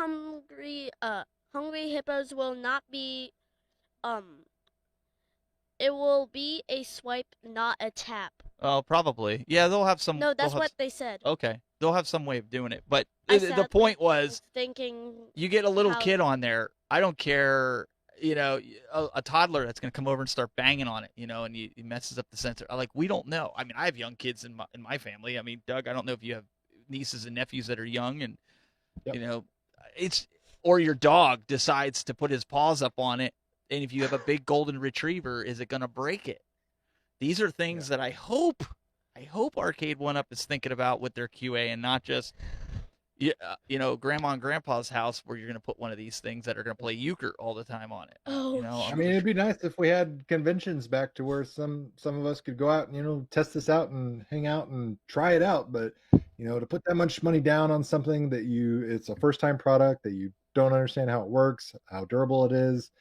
hippos will not be it will be a swipe, not a tap. Oh, probably. Yeah, they'll have some. No, that's they'll have what they said. Okay, they'll have some way of doing it. But I the sat point there was, thinking you get a little how- kid on there. I don't care. A toddler that's going to come over and start banging on it, and he messes up the sensor. Like, we don't know. I mean, I have young kids in my family. I mean, Doug, I don't know if you have nieces and nephews that are young, and Yep. or your dog decides to put his paws up on it, and if you have a big golden retriever, is it going to break it? These are things that I hope Arcade1Up is thinking about with their QA, and not just grandma and grandpa's house where you're going to put one of these things that are going to play euchre all the time on it. Oh, I mean, it'd be nice if we had conventions back to where some of us could go out and test this out and hang out and try it out. But to put that much money down on something that it's a first time product that you don't understand how it works, how durable it is,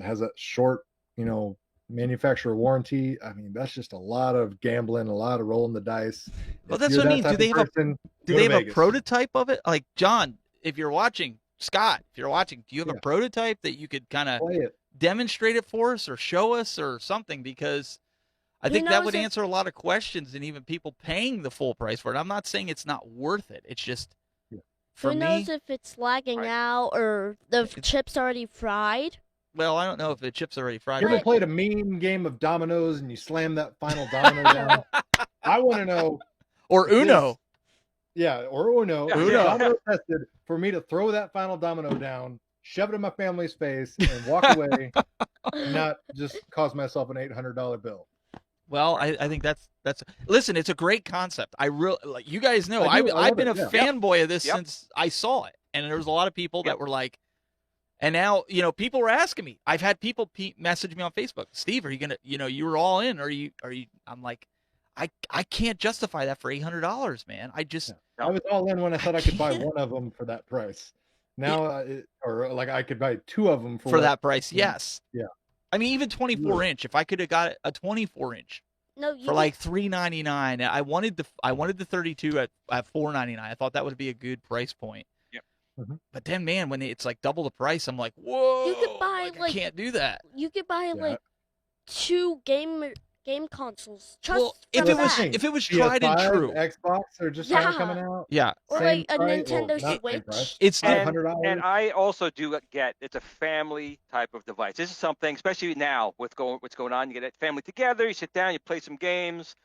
has a short manufacturer warranty. I mean, that's just a lot of gambling, a lot of rolling the dice. Well, If that's you're what I that mean. type of person, Do go they to have a Vegas. prototype of it? Like, John, if you're watching, Scott, if you're watching, do you have a Yeah. prototype that you could kind of Play it. demonstrate it for us or show us or something? Because I Who think that knows would if- answer a lot of questions, and even people paying the full price for it. I'm not saying it's not worth it. It's just, for who me, knows if it's lagging Right. out or the It's- chips already fried? well, I don't know if the chip's already fried. You ever Right. played a mean game of dominoes and you slam that final domino down? I want to know. Or Uno. Yeah, or Uno. Yeah. Is Uno. domino tested for me to throw that final domino down, shove it in my family's face, and walk away, and not just cause myself an $800 bill. Well, I think that's listen, it's a great concept. I really, like, you guys know, I do. I I've love been it, a yeah. fanboy of this Yep. since I saw it, and there was a lot of people Yep. that were like, and now people were asking me. I've had people message me on Facebook, Steve, are you gonna, you were all in, are you? I'm like, I can't justify that for $800, man. I just, I was all in when I thought I could buy can't. one of them for that price. Now, or like I could buy 2 of them for that price. Yes. Yeah. I mean, even 24-inch. If I could have got a 24-inch No, you for like $3.99, I wanted the 32 at $4.99. I thought that would be a good price point. Yep. Mhm. But then, man, when it's like double the price, I'm like, whoa! You could buy, I like- can't do that. you could buy Yeah. like 2 game consoles. Just Well, for if that. it was tried and PS5, true, Xbox are just Yeah. now coming out. yeah, Or Same like a price- Nintendo not same Switch. price. it's And, $500. and I also do get it's a family type of device. This is something, especially now with what's going on. You get a family together, you sit down, you play some games.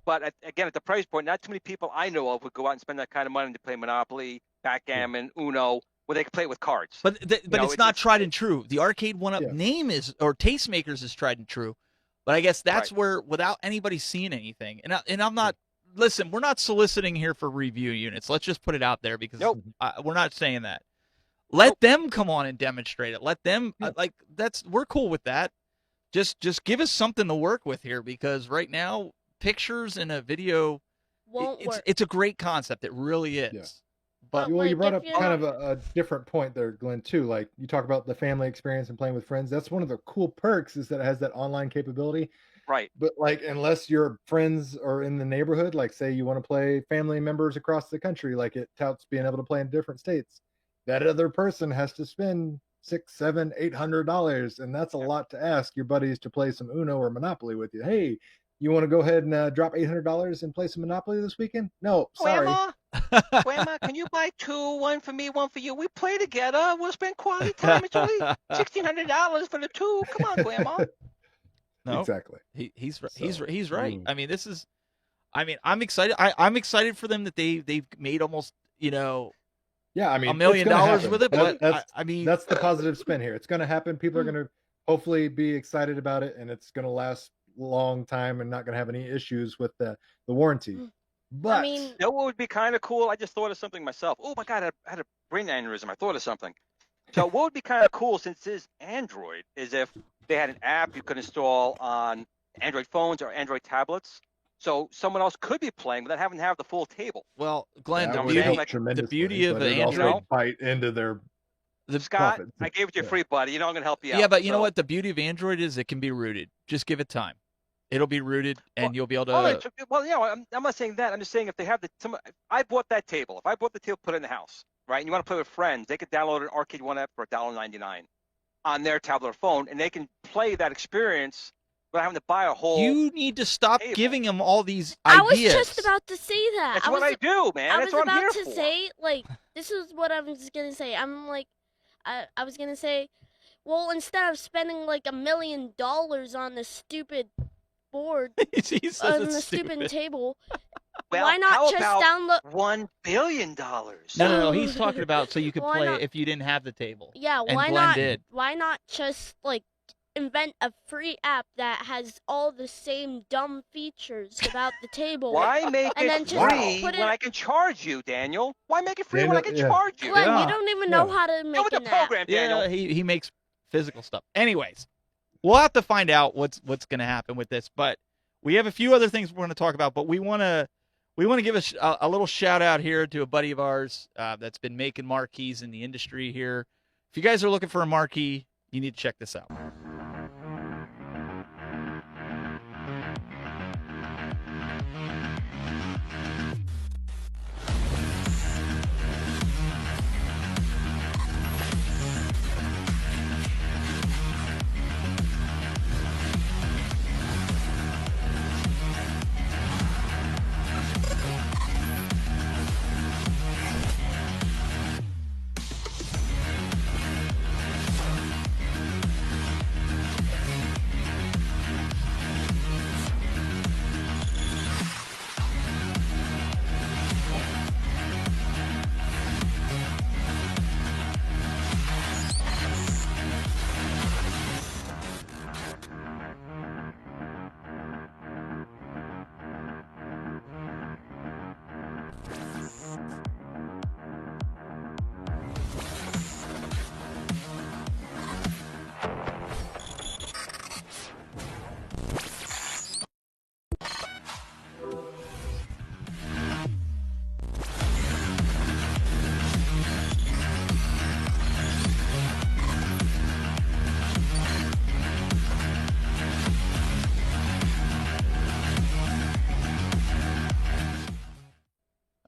But again, at the price point, not too many people I know of would go out and spend that kind of money to play Monopoly, backgammon, Uno, where they can play it with cards. But it's not tried and true. The Arcade1Up Yeah. name is, or Tastemakers is tried and true. But I guess that's Right. where, without anybody seeing anything, and I'm not. Listen, we're not soliciting here for review units. Let's just put it out there because Nope. we're not saying that. Let them come on and demonstrate it. Let them we're cool with that. Just give us something to work with here because right now pictures and a video, Won't work. it's a great concept. It really is. Yeah. But Well, you like, brought if up you're kind of not- a different point there, Glenn, too. Like you talk about the family experience and playing with friends. That's one of the cool perks is that it has that online capability. Right. But like, unless your friends are in the neighborhood, like say you want to play family members across the country, like it touts being able to play in different states, that other person has to spend $600, $700, $800, and that's a lot to ask your buddies to play some Uno or Monopoly with you. Hey, you want to go ahead and drop $800 and play some Monopoly this weekend? No, sorry. Grandma, can you buy 2, 1 for me, 1 for you? We play together. We'll spend quality time. It's only $1,600 for the 2. Come on, Grandma. no, Exactly. he's So, he's right. mm. I mean, I'm excited. I'm excited for them that they've made almost Yeah, I mean, $1 it's million gonna happen. with it. But That's I mean, that's the positive spin here. It's going to happen. People are going to hopefully be excited about it, and it's going to last a long time and not going to have any issues with the warranty. But I mean, You know what would be kind of cool? I just thought of something myself. Oh my God, I had a brain aneurysm. I thought of something. So what would be kind of cool since this is Android is if they had an app you could install on Android phones or Android tablets. So someone else could be playing without having to have the full table. well, Glenn, that the would beauty help like- tremendously, beauty of but the it'd also Android- bite into their Scott, profits. I gave it to you Yeah. free, buddy. You know I'm going to help you out. yeah, but you know So- what? The beauty of Android is it can be rooted. Just give it time. It'll be rooted, and Well, you'll be able to. Well, I'm not saying that. I'm just saying if they have I bought that table. If I bought the table, put it in the house, right? And you want to play with friends, they could download an Arcade1Up for $1.99 on their tablet or phone, and they can play that experience without having to buy a whole. You need to stop table. giving them all these I was ideas. just about to say that. That's I what was, I do, man. I That's was what I'm about here to for. say, like, this is what I was gonna say. I'm like, I was gonna say, well, instead of spending like $1 million on the stupid board, He says on it's the stupid table, Well, why not how just about download? $1 billion? No. He's talking about so you could Why play not- it if you didn't have the table. Yeah, And why Glenn not? did. Why not just like invent a free app that has all the same dumb features about the table? Why make And then it just free put it- when I can charge you, Daniel? Why make it free when I can Daniel, yeah. charge you? Glenn, Yeah. you don't even know Yeah. how to Go make with the an app. program, Daniel. Yeah, he makes physical stuff. Anyways, we'll have to find out what's going to happen with this. But we have a few other things we're going to talk about. But we want to give a little shout out here to a buddy of ours that's been making marquees in the industry here. If you guys are looking for a marquee, you need to check this out.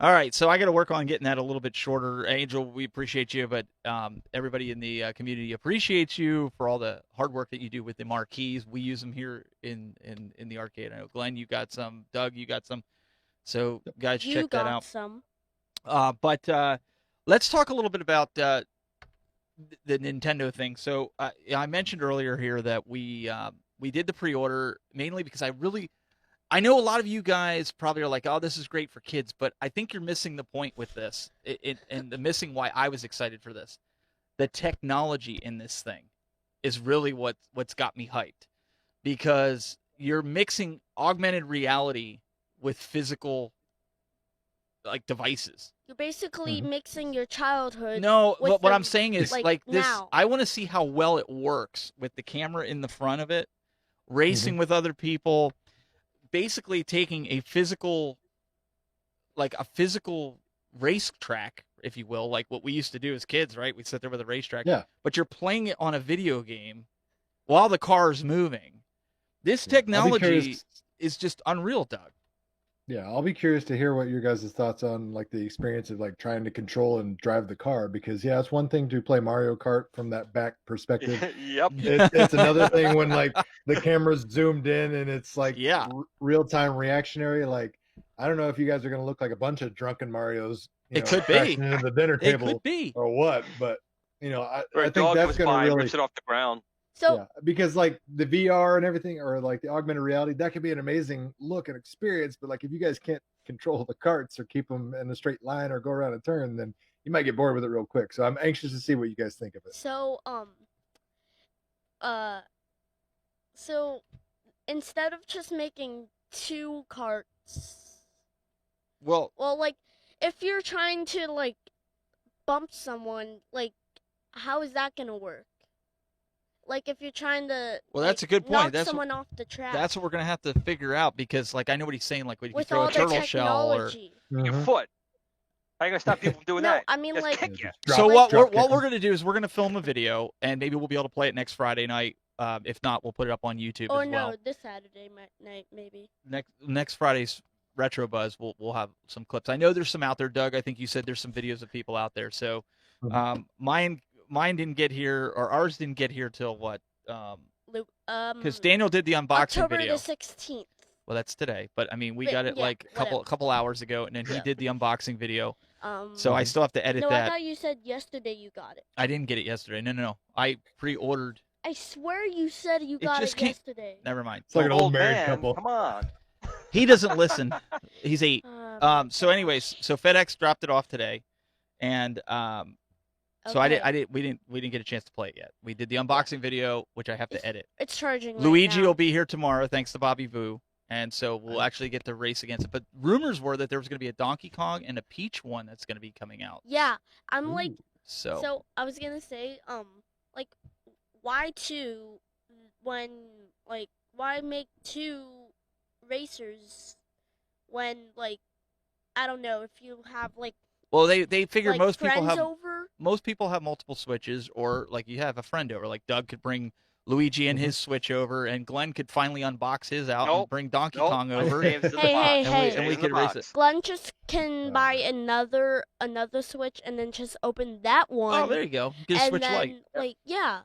All right, so I got to work on getting that a little bit shorter. Angel, we appreciate you, but everybody in the community appreciates you for all the hard work that you do with the marquees. We use them here in the arcade. I know, Glenn, you got some. Doug, you got some. So, guys, You check that got out. some. But let's talk a little bit about the Nintendo thing. So I mentioned earlier here that we did the pre-order mainly because I know a lot of you guys probably are like, oh, this is great for kids, but I think you're missing the point with this, and the missing why I was excited for this. The technology in this thing is really what's got me hyped, because you're mixing augmented reality with physical devices. You're basically mixing your childhood. No, with what I'm saying is like this. now. I want to see how well it works with the camera in the front of it, racing with other people, basically taking a physical racetrack, if you will, like what we used to do as kids, right? We'd sit there with a racetrack. Yeah. But you're playing it on a video game while the car is moving. This technology is just unreal, Doug. Yeah, I'll be curious to hear what your guys' thoughts on like the experience of like trying to control and drive the car, because yeah, it's one thing to play Mario Kart from that back perspective. Yep. It's another thing when like the camera's zoomed in and it's like real-time reactionary. Like, I don't know if you guys are going to look like a bunch of drunken Marios. It could be crashing into the dinner table. It could be or what, but I a think dog that's comes going by to and really rips it off the ground. So yeah, because like the VR and everything, or like the augmented reality, that could be an amazing look and experience. But like if you guys can't control the carts or keep them in a straight line or go around a turn, then you might get bored with it real quick. So I'm anxious to see what you guys think of it. So so instead of just making 2 carts, well, like if you're trying to like bump someone, like how is that gonna work? Like if you're trying to that's a good point. Knock someone off the track. That's what we're gonna have to figure out, because like I know what he's saying, like when you with throw all a turtle the shell or technology. Your foot. How are you gonna stop people from doing No, that? I mean Just like kick you. so what we're gonna do is we're gonna film a video, and maybe we'll be able to play it next Friday night. If not, we'll put it up on YouTube or as well. no, this Saturday night maybe. Next Friday's Retro Buzz, we'll have some clips. I know there's some out there, Doug. I think you said there's some videos of people out there. So mine didn't get here, or ours didn't get here till what? Because Daniel did the unboxing October video. the 16th. Well, that's today, but I mean, we got it like a couple hours ago, and then he did the unboxing video. So I still have to edit that. that. No, I thought you said yesterday you got it. I didn't get it yesterday. No. I pre-ordered. I swear you said you got it yesterday. Never mind. It's like an old married couple. Come on. He doesn't listen. He's 8. So anyways, so FedEx dropped it off today, and so we didn't get a chance to play it yet. We did the unboxing video, which I have to edit. It's charging. Luigi will be here tomorrow, thanks to Bobby Vu, and so we'll actually get to race against it. But rumors were that there was going to be a Donkey Kong and a Peach one that's going to be coming out. Yeah, I'm like. So I was gonna say, like, why 2 when why make 2 racers when like I don't know if you have like. Well, they figure like most people have over? Most people have multiple Switches, or like you have a friend over. Like Doug could bring Luigi and his Switch over, and Glenn could finally unbox his out and bring Donkey Kong over. Hey, and we could race it. Glenn just can buy another Switch and then just open that one. Oh, there you go. Get a Switch Lite. Like, yeah.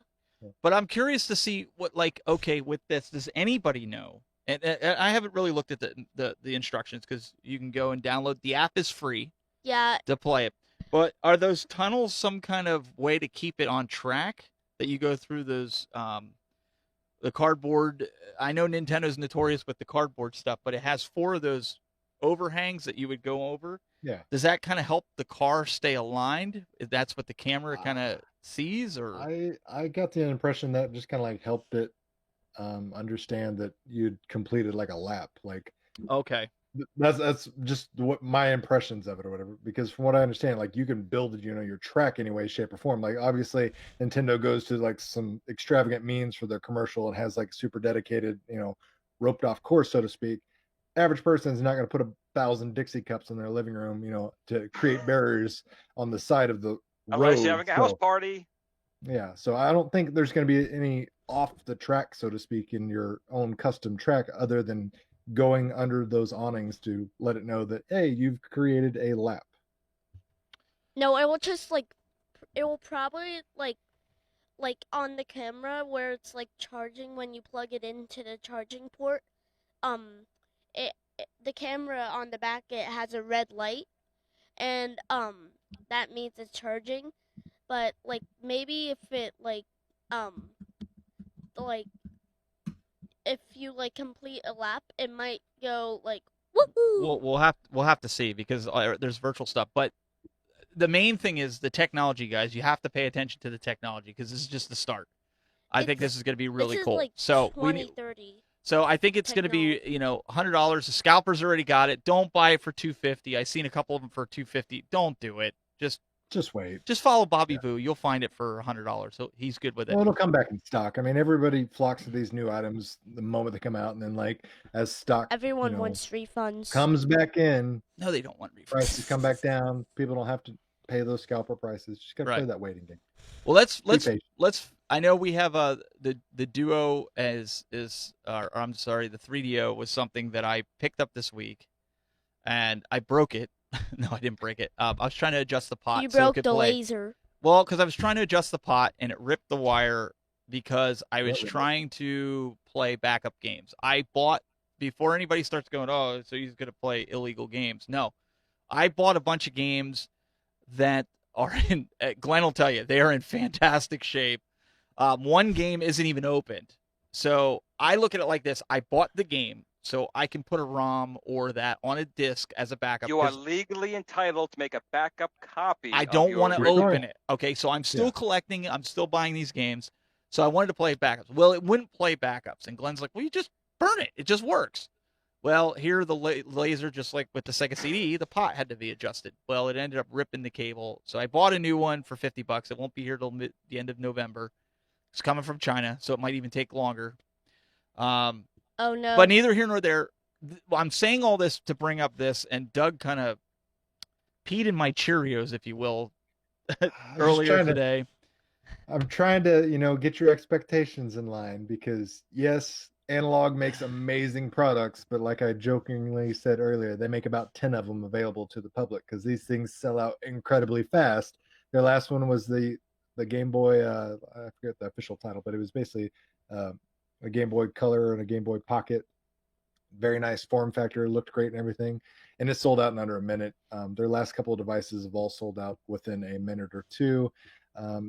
But I'm curious to see what, like, okay, with this, does anybody know? And I haven't really looked at the instructions, because you can go and download. The app is free. Yeah. To play it. But are those tunnels some kind of way to keep it on track, that you go through those the cardboard? I know Nintendo's notorious with the cardboard stuff, but it has 4 of those overhangs that you would go over. Yeah. Does that kind of help the car stay aligned? If that's what the camera kind of sees, or I got the impression that just kind of like helped it understand that you'd completed like a lap. Like, okay. That's just what my impressions of it or whatever, because from what I understand, like you can build your track any way, shape, or form. Like obviously Nintendo goes to like some extravagant means for their commercial and has like super dedicated, roped off course, so to speak. Average person's not going to put 1,000 Dixie cups in their living room, to create barriers on the side of the road. Unless you're having a house party. Yeah, so I don't think there's going to be any off the track, so to speak, in your own custom track, other than going under those awnings to let it know that, hey, you've created a lap. No, it will just it will probably like on the camera where it's like charging when you plug it into the charging port. The camera on the back, it has a red light, and that means it's charging. But like maybe if it like if you like complete a lap, it might go like woohoo. We'll have to see, because there's virtual stuff, but the main thing is the technology, guys. You have to pay attention to the technology, because this is just the start. I think this is going to be really cool. Like so 2030. So I think it's going to be, $100. The scalpers already got it. Don't buy it for $250. I've seen a couple of them for $250. Don't do it. Just wait. Just follow Bobby Boo. You'll find it for $100. So he's good with it. Well, it'll come back in stock. I mean, everybody flocks to these new items the moment they come out, and then like as stock, everyone wants refunds. Comes back in. No, they don't want refunds. Prices come back down. People don't have to pay those scalper prices. Just gotta play that waiting game. Well, let's. I know we have the Duo I'm sorry, the 3DO was something that I picked up this week, and I broke it. No, I didn't break it. I was trying to adjust the pot. You so broke it could the play. laser. Well, because I was trying to adjust the pot, and it ripped the wire because I was trying to play backup games. I bought, before anybody starts going, oh, so he's going to play illegal games. No, I bought a bunch of games that are in, Glenn will tell you, they are in fantastic shape. One game isn't even opened. So I look at it like this. I bought the game so I can put a ROM or that on a disc as a backup. You are legally entitled to make a backup copy. I don't want to open it. Okay, so I'm still collecting. I'm still buying these games. So I wanted to play backups. Well, it wouldn't play backups. And Glenn's like, well, you just burn it. It just works. Well, here the laser, just like with the Sega CD, the pot had to be adjusted. Well, it ended up ripping the cable. So I bought a new one for $50. It won't be here till the end of November. It's coming from China, so it might even take longer. Oh, no. But neither here nor there. I'm saying all this to bring up this, and Doug kind of peed in my Cheerios, if you will, earlier today. I'm trying to, get your expectations in line, because, yes, Analog makes amazing products, but like I jokingly said earlier, they make about 10 of them available to the public, because these things sell out incredibly fast. Their last one was the Game Boy, I forget the official title, but it was basically a Game Boy Color and a Game Boy Pocket. Very nice form factor, looked great and everything. And it sold out in under a minute. Their last couple of devices have all sold out within a minute or two.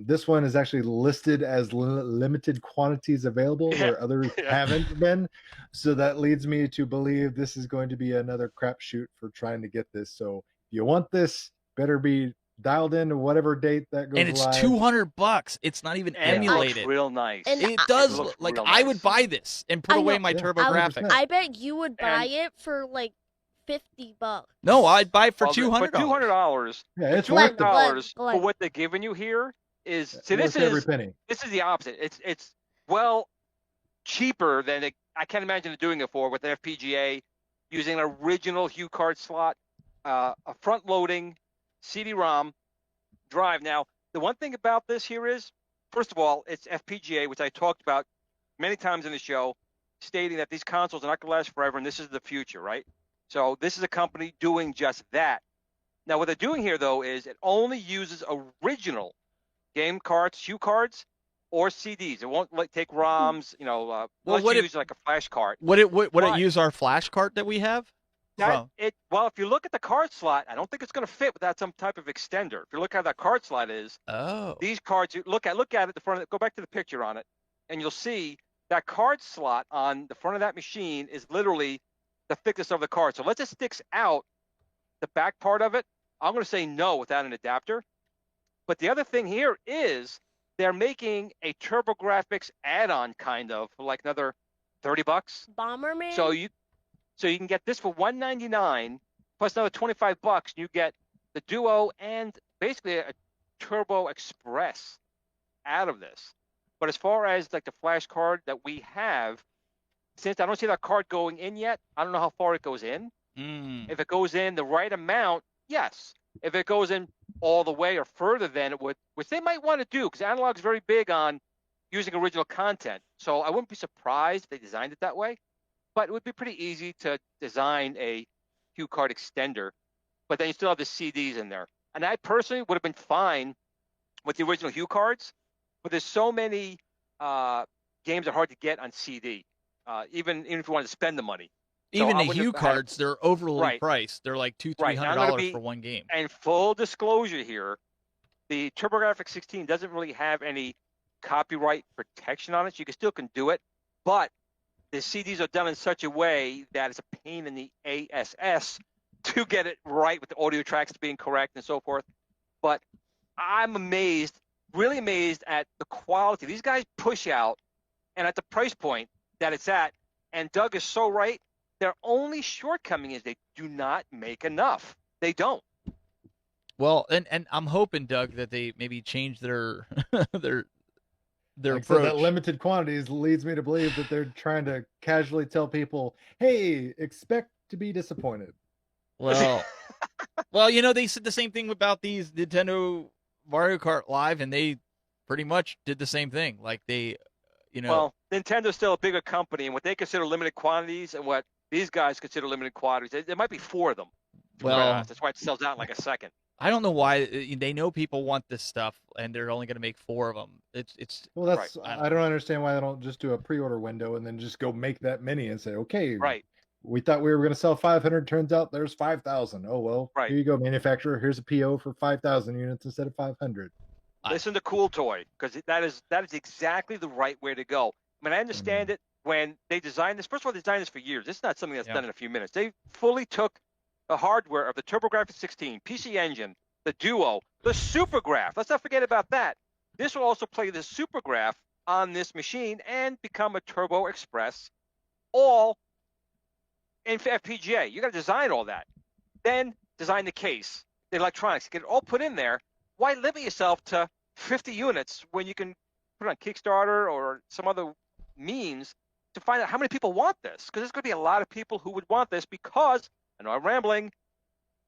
This one is actually listed as limited quantities available, where others haven't been. So that leads me to believe this is going to be another crapshoot for trying to get this. So if you want this, better be dialed in to whatever date that goes live. And it's $200. It's not even emulated. It looks real nice. And it does look like I would buy this and put away my TurboGrafx. I bet you would buy it for like $50. No, I'd buy it for $200. $200. Yeah, it's worth $200 for what they're giving you here is. See, this is the opposite. It's well cheaper than I can't imagine it doing it for with an FPGA using an original Hue card slot, a front-loading CD-ROM drive. Now, the one thing about this here is, first of all, it's FPGA, which I talked about many times in the show, stating that these consoles are not going to last forever, and this is the future, right? So this is a company doing just that. Now, what they're doing here, though, is it only uses original game cards, Hue cards, or CDs. It won't take ROMs, use like a flash card. Would it use our flash card that we have? Well, if you look at the card slot, I don't think it's going to fit without some type of extender. If you look how that card slot is, these cards, look at it, the front of it, go back to the picture on it, and you'll see that card slot on the front of that machine is literally the thickness of the card. So unless it sticks out the back part of it, I'm going to say no without an adapter. But the other thing here is they're making a TurboGrafx add-on kind of for like another $30. Bomberman. So you can get this for $199 plus another $25. You get the Duo and basically a Turbo Express out of this. But as far as like the flash card that we have, since I don't see that card going in yet, I don't know how far it goes in. If it goes in the right amount, yes. If it goes in all the way or further than it would, which they might want to do, because Analog's very big on using original content. So I wouldn't be surprised if they designed it that way. But it would be pretty easy to design a cue card extender, but then you still have the CDs in there. And I personally would have been fine with the original Hue cards, but there's so many games that are hard to get on CD, even if you want to spend the money. Even the Hue cards, they're overly priced. They're like $200-$300 for one game. And full disclosure here, the TurboGrafx 16 doesn't really have any copyright protection on it. So you still can do it, but the CDs are done in such a way that it's a pain in the ass to get it right with the audio tracks being correct and so forth. But I'm amazed, really amazed at the quality these guys push out and at the price point that it's at. And Doug is so right. Their only shortcoming is they do not make enough. They don't. Well, and I'm hoping, Doug, that they maybe change their their like approach. So that limited quantities leads me to believe that they're trying to casually tell people, "Hey, expect to be disappointed." Well, they said the same thing about these Nintendo Mario Kart Live, and they pretty much did the same thing. Like they, Well, Nintendo's still a bigger company, and what they consider limited quantities and what these guys consider limited quantities, there might be 4 of them. Well, that's why it sells out in like a second. I don't know why they know people want this stuff, and they're only going to make 4 of them. It's well, that's right. I don't understand why they don't just do a pre-order window and then just go make that many and say, okay, right. We thought we were going to sell 500. Turns out there's 5,000. Oh well, right. Here you go, manufacturer. Here's a PO for 5,000 units instead of 500. Listen to COOLTOY, because that is exactly the right way to go. I mean, I understand it when they designed this. First of all, they designed this for years. It's not something that's done in a few minutes. They fully took the hardware of the TurboGrafx 16, PC Engine, the Duo, the SuperGraph. Let's not forget about that. This will also play the SuperGraph on this machine and become a Turbo Express, all in FPGA. You got to design all that. Then design the case, the electronics, get it all put in there. Why limit yourself to 50 units when you can put it on Kickstarter or some other means to find out how many people want this? Because there's going to be a lot of people who would want this because, I know I'm rambling,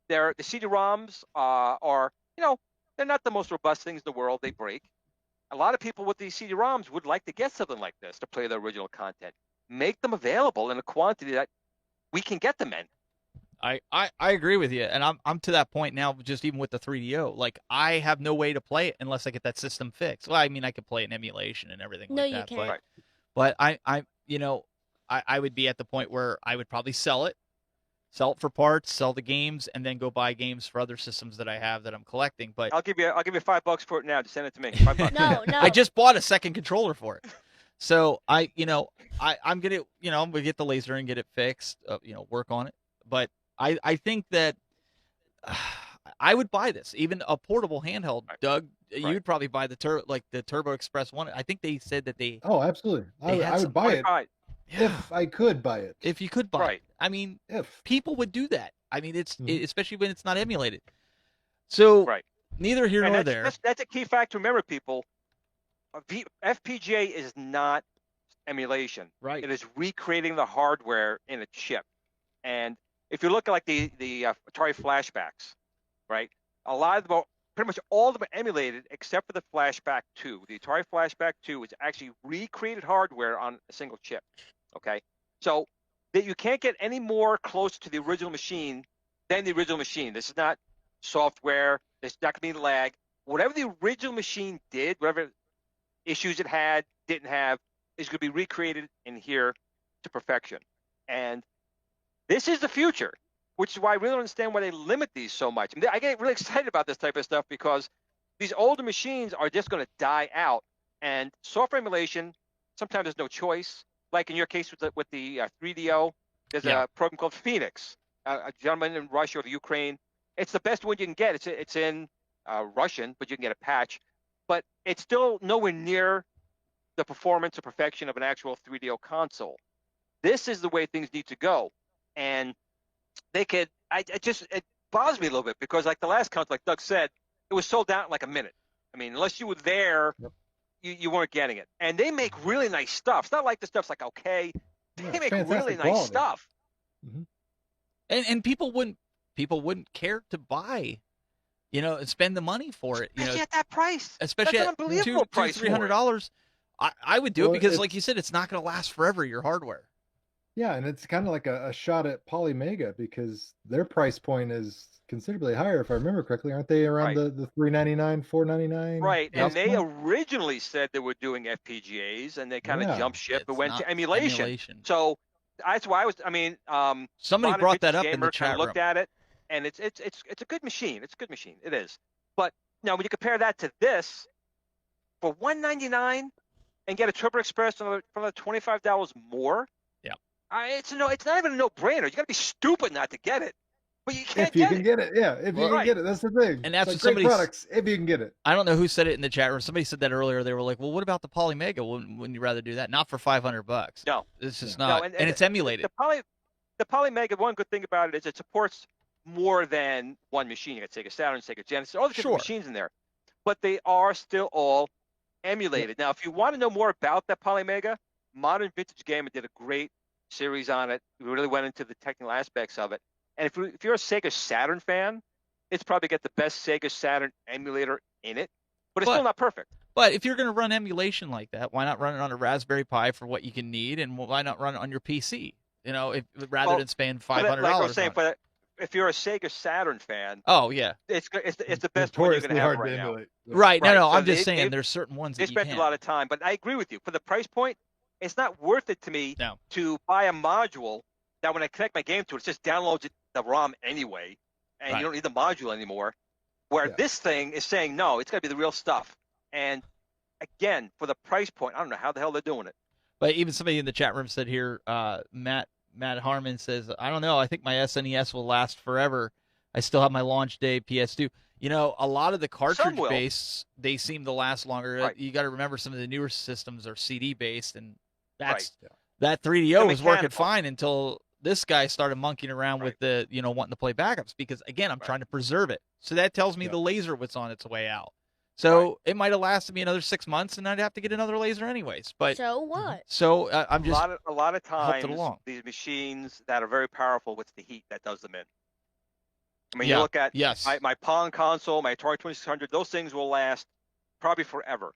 the CD-ROMs are, they're not the most robust things in the world. They break. A lot of people with these CD-ROMs would like to get something like this to play the original content. Make them available in a quantity that we can get them in. I agree with you, and I'm to that point now. Just even with the 3DO, like I have no way to play it unless I get that system fixed. Well, I mean, I could play it in emulation and everything like that. No, you can't. But I would be at the point where I would probably sell it for parts, sell the games, and then go buy games for other systems that I have that I'm collecting. But I'll give you $5 for it now. Just send it to me. $5. No. I just bought a second controller for it. So I'm gonna get the laser and get it fixed, work on it. But I think that I would buy this, even a portable handheld. Right. Doug, you'd probably buy the Turbo Express one. I think they said that they. Oh, absolutely. I would buy it if I could buy it. If you could buy it, I mean, people would do that. I mean, especially when it's not emulated. So neither here nor there. That's a key fact to remember, people. FPGA is not emulation. Right. It is recreating the hardware in a chip. And if you look at like the Atari Flashbacks, right? A lot of them, pretty much all of them are emulated except for the Flashback 2. The Atari Flashback 2 is actually recreated hardware on a single chip. Okay, so that you can't get any more close to the original machine than the original machine. This is not software. There's not going to be lag. Whatever the original machine did, whatever issues it had, didn't have, is going to be recreated in here to perfection. And this is the future, which is why I really don't understand why they limit these so much. I mean, I get really excited about this type of stuff because these older machines are just going to die out. And software emulation, sometimes there's no choice. Like in your case with the 3DO, there's a program called Phoenix. A gentleman in Russia or the Ukraine. It's the best one you can get. It's in Russian, but you can get a patch. But it's still nowhere near the performance or perfection of an actual 3DO console. This is the way things need to go. And they could, it bothers me a little bit because like the last console, like Doug said, it was sold out in like a minute. I mean, unless you were there, you weren't getting it. And they make really nice stuff. It's not like the stuff's like, okay, they make really nice stuff. Mm-hmm. And people wouldn't care to buy, and spend the money for it. Especially at that price. Especially That's an unbelievable price. $300. I would do it because, like you said, it's not going to last forever. Your hardware. Yeah, and it's kind of like a shot at Polymega because their price point is considerably higher, if I remember correctly. Aren't they around Right. the $3.99, $4.99? Right, and price they point? originally said they were doing FPGAs, and they kind of Yeah. jumped ship and It's went not to emulation. So that's why Somebody Modern brought that Vintage up in the Gamer chat room. looked at it, and it's a good machine. It's a good machine. It is. But now when you compare that to this, for $199 and get a Turbo Express for another $25 more. Yeah. It's not even a no-brainer. You got to be stupid not to get it, but you can't If you get can it. get it, yeah. If you can get it, that's the thing. And that's it's what like great products. If you can get it. I don't know who said it in the chat room. Somebody said that earlier. They were like, "Well, what about the Polymega? Wouldn't you rather do that? Not for $500." No, it's just No, not. And it's emulated. The Polymega. One good thing about it is it supports more than one machine. You got Sega Saturn, Sega Genesis, all the different machines in there, but they are still all emulated. Now, if you want to know more about that Polymega, Modern Vintage Gamer did a great series on it. We really went into the technical aspects of it. And if you're a Sega Saturn fan, it's probably got the best Sega Saturn emulator in it, but it's still not perfect. But if you're going to run emulation like that, why not run it on a Raspberry Pi for what you can need, and why not run it on your PC? You know, rather than spend $500. Like I was saying, but if you're a Sega Saturn fan, it's the best one you're going to have right now. Right. No, So I'm just saying there's certain ones they that you spent can. a lot of time, but I agree with you. For the price point, it's not worth it to me to buy a module that when I connect my game to it just downloads the ROM anyway, and you don't need the module anymore. Where this thing is saying, no, it's got to be the real stuff. And again, for the price point, I don't know how the hell they're doing it. But even somebody in the chat room said here, Matt Harmon says, I don't know. I think my SNES will last forever. I still have my launch day PS2. You know, a lot of the cartridge-based, they seem to last longer. Right. You got to remember some of the newer systems are CD-based, and that The 3DO was working mechanical. fine until this guy started monkeying around with the, wanting to play backups because, again, I'm trying to preserve it. So that tells me the laser was on its way out. So it might have lasted me another 6 months, and I'd have to get another laser anyways. But so what? So I'm just a lot of times along. these machines that are very powerful, it's the heat that does them in. I mean, Yeah. you look at Yes. my Pong console, my Atari 2600; those things will last probably forever.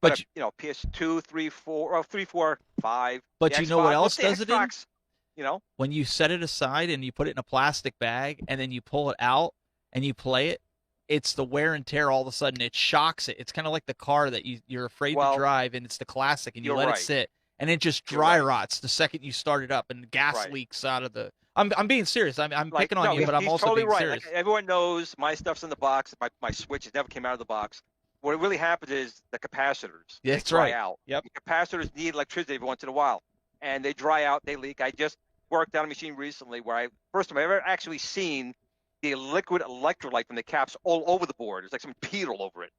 But PS2, 3, 4, 3, 4, 5. But the you know what Xbox- else the does it in? Xbox, When you set it aside and you put it in a plastic bag and then you pull it out and you play it, it's the wear and tear all of a sudden. It shocks it. It's kind of like the car that you're afraid to drive, and it's the classic, and you let it sit, and it just dry rots the second you start it up, and gas leaks out of the... I'm being serious. I'm picking on you, but I'm also totally being right. serious. Like, everyone knows my stuff's in the box. My Switch never came out of the box. What really happens is the capacitors Yeah, they that's dry right. out. Yep. The capacitors need electricity every once in a while, and they dry out, they leak. I just worked on a machine recently where first time I've ever actually seen the liquid electrolyte from the caps all over the board. It's like some peat all over it.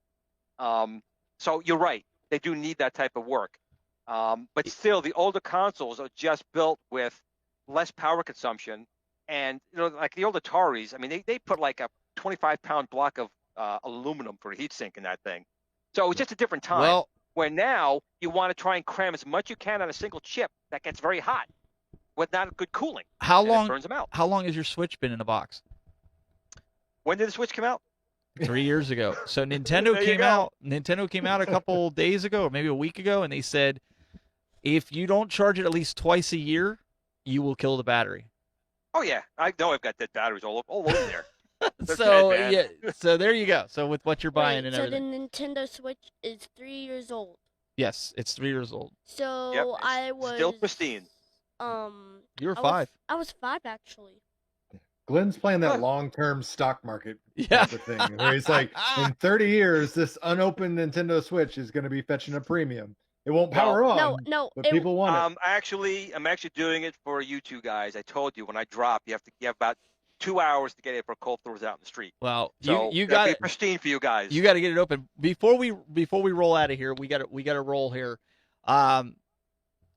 So you're right. They do need that type of work. But still, the older consoles are just built with less power consumption. And, like the old Ataris, I mean, they put like a 25-pound block of aluminum for a heatsink in that thing. So it's just a different time. Well, where now you want to try and cram as much you can on a single chip that gets very hot with not good cooling. How and long? It burns them out. How long has your Switch been in a box? When did the Switch come out? 3 years ago. So Nintendo There you came go. out. Nintendo came out a couple days ago, or maybe a week ago, and they said, if you don't charge it at least twice a year, you will kill the battery. Oh yeah, I know I've got dead batteries all over there. They're So dead, man. so there you go. So with what you're buying and so everything. the Nintendo Switch is 3 years old. Yes, it's 3 years old. So Yep, I was still pristine. You were I 5. I was 5 actually. Glenn's playing that long-term stock market Yeah. type of thing, where he's like, in 30 years, this unopened Nintendo Switch is going to be fetching a premium. It won't power on, No, but people want it. I'm actually doing it for you two guys. I told you when I drop, you have about 2 hours to get it for cold throws out in the street. Well, So you that'll got be it. pristine for you guys. You got to get it open before we roll out of here. We got to roll here.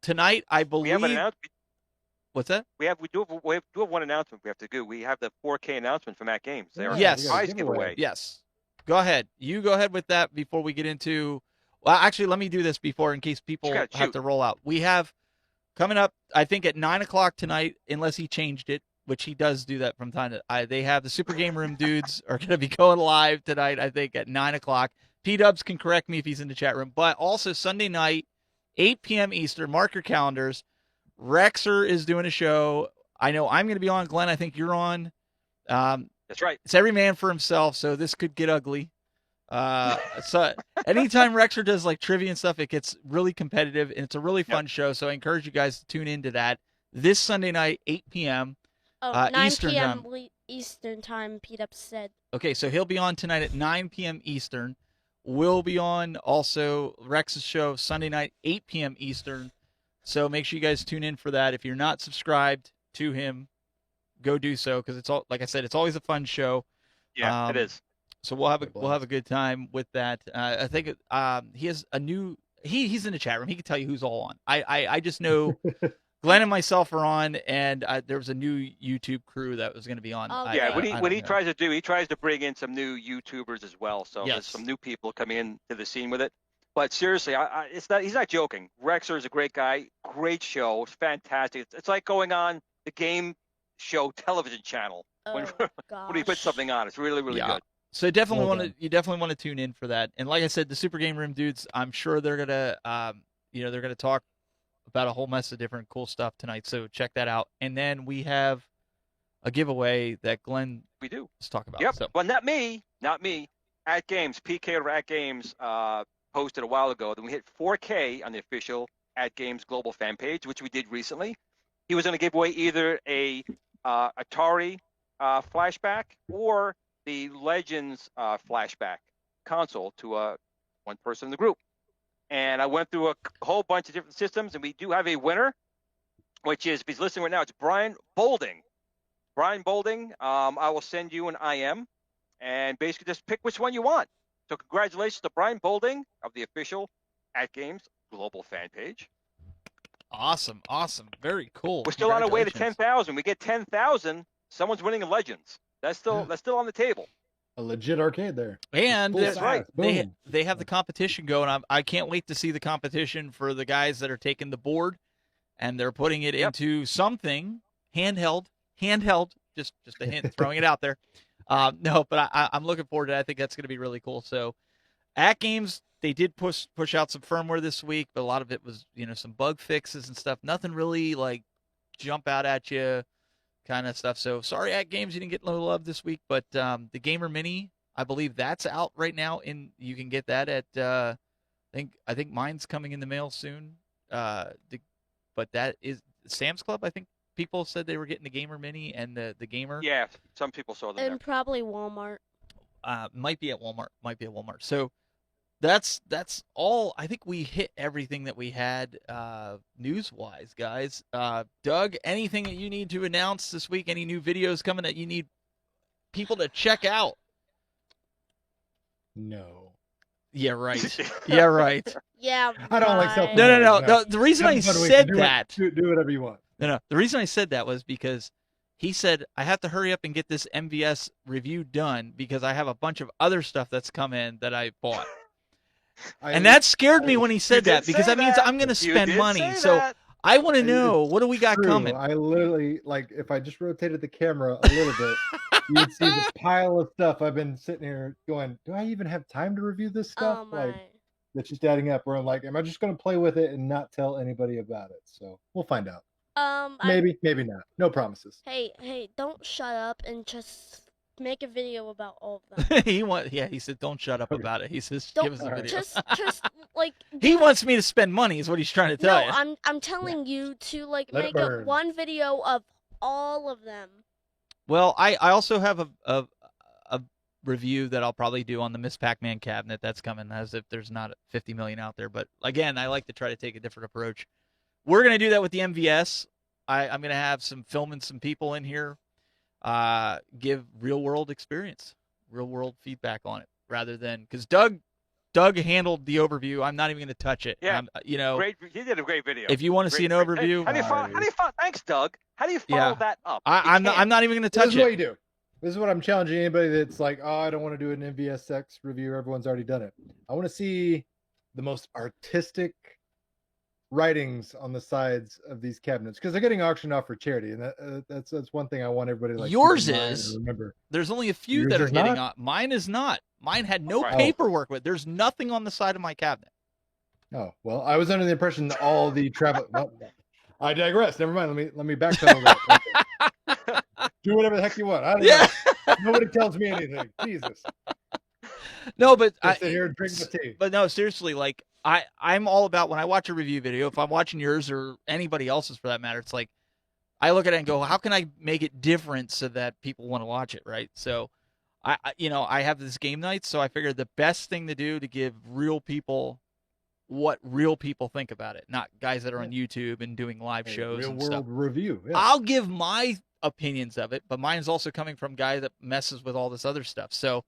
Tonight, I believe. We have an announcement. What's that? We do have one announcement we have to do. We have the 4K announcement from Matt Games. They are Yes. prize giveaway. Yes. Go ahead. You go ahead with that before we get into. Well, actually, let me do this before in case people have to roll out. We have coming up, I think, at 9:00 tonight, unless he changed it, which he does do that from time to. They have the Super Game Room dudes are going to be going live tonight. I think at 9:00. P-Dubs can correct me if he's in the chat room, but also Sunday night, 8 p.m. Eastern. Mark your calendars. Rexer is doing a show. I know I'm going to be on. Glenn, I think you're on. That's right. It's every man for himself, so this could get ugly. So anytime Rexer does like trivia and stuff, it gets really competitive, and it's a really fun show. So I encourage you guys to tune into that this Sunday night, 8 p.m. 9 Eastern p.m. time. Eastern time, Pete Up said. Okay, so he'll be on tonight at 9 p.m. Eastern. We'll be on also Rex's show Sunday night, 8 p.m. Eastern. So make sure you guys tune in for that. If you're not subscribed to him, go do so, because it's all, like I said, it's always a fun show. Yeah, it is. So we'll have a good time with that. I think he has a new. He's in the chat room. He can tell you who's all on. I just know Glenn and myself are on, and there was a new YouTube crew that was going to be on. Yeah, what he tries to do, he tries to bring in some new YouTubers as well. So there's some new people coming into the scene with it. But seriously, he's not joking. Rexer is a great guy, great show, it's fantastic. It's like going on the game show television channel when he puts something on. It's really good. So you definitely want to tune in for that. And like I said, the Super Game Room dudes, I'm sure they're gonna they're gonna talk about a whole mess of different cool stuff tonight. So check that out. And then we have a giveaway that Glenn let's talk about. Yep. So. Well, not me. At Games, PK over at Games posted a while ago that we hit 4K on the official at Games global fan page, which we did recently. He was going to give away either a Atari Flashback or the Legends Flashback console to one person in the group. And I went through a whole bunch of different systems, and we do have a winner, which is, if he's listening right now, it's Brian Bolding. Brian Bolding, I will send you an IM, and basically just pick which one you want. So congratulations to Brian Bolding of the official at Games global fan page. Awesome. Very cool. We're still on our way to 10,000. We get 10,000, someone's winning a Legends. That's still on the table. A legit arcade there. And that's right. They have the competition going. I can't wait to see the competition for the guys that are taking the board and they're putting it into something handheld. Just a hint, throwing it out there. No, but I'm looking forward to it. I think that's going to be really cool. So at Games, they did push out some firmware this week, but a lot of it was some bug fixes and stuff. Nothing really like jump out at you kind of stuff. So sorry at Games you didn't get no love this week, but the Gamer Mini, I believe that's out right now, and you can get that at I think mine's coming in the mail soon. But that is Sam's Club. I think people said they were getting the Gamer Mini and the Gamer. Yeah, some people saw them. And probably Walmart. Might be at Walmart. So that's all. I think we hit everything that we had news-wise, guys. Doug, anything that you need to announce this week? Any new videos coming that you need people to check out? No. Yeah, right. Yeah, right. Yeah, I don't like self. No. The reason I said that. Do whatever you want. No. The reason I said that was because he said I have to hurry up and get this MVS review done because I have a bunch of other stuff that's come in that I bought. And that scared me when he said that because that means I'm going to spend money. So I want to know, what do we got coming? I literally, if I just rotated the camera a little bit, you'd see this pile of stuff. I've been sitting here going, do I even have time to review this stuff? That's just adding up where I'm like, am I just going to play with it and not tell anybody about it? So we'll find out. Maybe not. No promises. Hey, don't shut up and just make a video about all of them. He said don't shut up about it. He says give us a video. Just he wants me to spend money is what he's trying to tell you. I'm telling you to make one video of all of them. Well, I also have a review that I'll probably do on the Miss Pac-Man cabinet that's coming, as if there's not 50 million out there. But again, I like to try to take a different approach. We're going to do that with the MVS. I'm going to have filming some people in here, give real-world experience, real-world feedback on it, rather than, because Doug handled the overview. I'm not even going to touch it. Yeah, great. He did a great video. If you want to see an overview, how do you follow? Thanks, Doug. How do you follow that up? I'm not even going to touch it. This is what you do. This is what I'm challenging anybody that's like, oh, I don't want to do an MVSX review. Everyone's already done it. I want to see the most artistic writings on the sides of these cabinets because they're getting auctioned off for charity, and that's one thing I want everybody to yours is remember. There's only a few that are getting on. Mine is not. Mine had no paperwork with. There's nothing on the side of my cabinet. Oh well, I was under the impression that all the travel. I digress. Never mind. Let me backpedal that. Do whatever the heck you want. I don't know. Nobody tells me anything. Jesus. No, but Just sit here and drink my tea. But no, seriously, like I'm all about when I watch a review video, if I'm watching yours or anybody else's for that matter, it's like I look at it and go, how can I make it different so that people want to watch it, right? So I have this game night, so I figured the best thing to do to give real people what real people think about it, not guys that are on YouTube and doing live shows real and world stuff. Review. Yeah. I'll give my opinions of it, but mine is also coming from a guy that messes with all this other stuff. So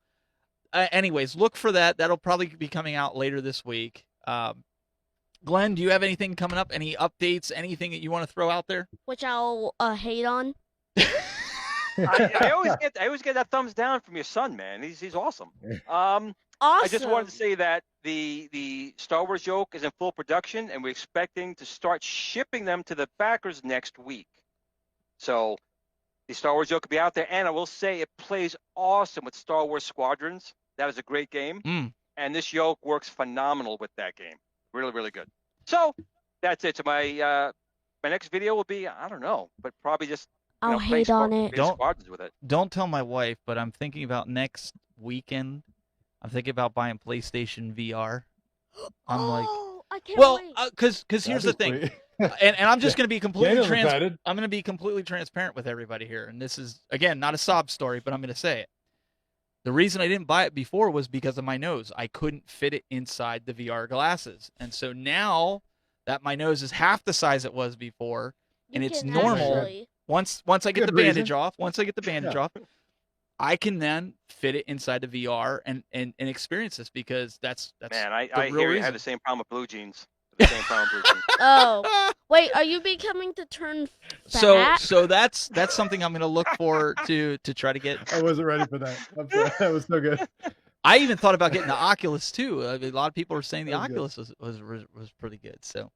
anyways, look for that. That'll probably be coming out later this week. Glenn, do you have anything coming up? Any updates? Anything that you want to throw out there? Which I'll hate on. I always get that thumbs down from your son, man. He's awesome. Awesome. I just wanted to say that the Star Wars joke is in full production, and we're expecting to start shipping them to the backers next week. So the Star Wars joke will be out there, and I will say it plays awesome with Star Wars Squadrons. That is a great game, and this joke works phenomenal with that game. Really, really good. So that's it. So my next video will be, I don't know, but probably just I'll hate on it. Squadrons with it. Don't tell my wife, but I'm thinking about next weekend. I'm thinking about buying PlayStation VR. I'm like, I can't wait. because here's the thing, and I'm just going to be completely excited. I'm going to be completely transparent with everybody here, and this is again not a sob story, but I'm going to say it. The reason I didn't buy it before was because of my nose. I couldn't fit it inside the VR glasses, and so now that my nose is half the size it was before, and it's normal. Actually... Once I get the bandage off, I can then fit it inside the VR and experience this because that's man. I the real hear you reason. have the same problem with blue jeans. The same problem with blue jeans. Oh, wait, are you becoming to turn fat? So that's something I'm going to look for to try to get. I wasn't ready for that. I'm sorry. That was so good. I even thought about getting the Oculus too. I mean, a lot of people are saying the That was Oculus was pretty good. So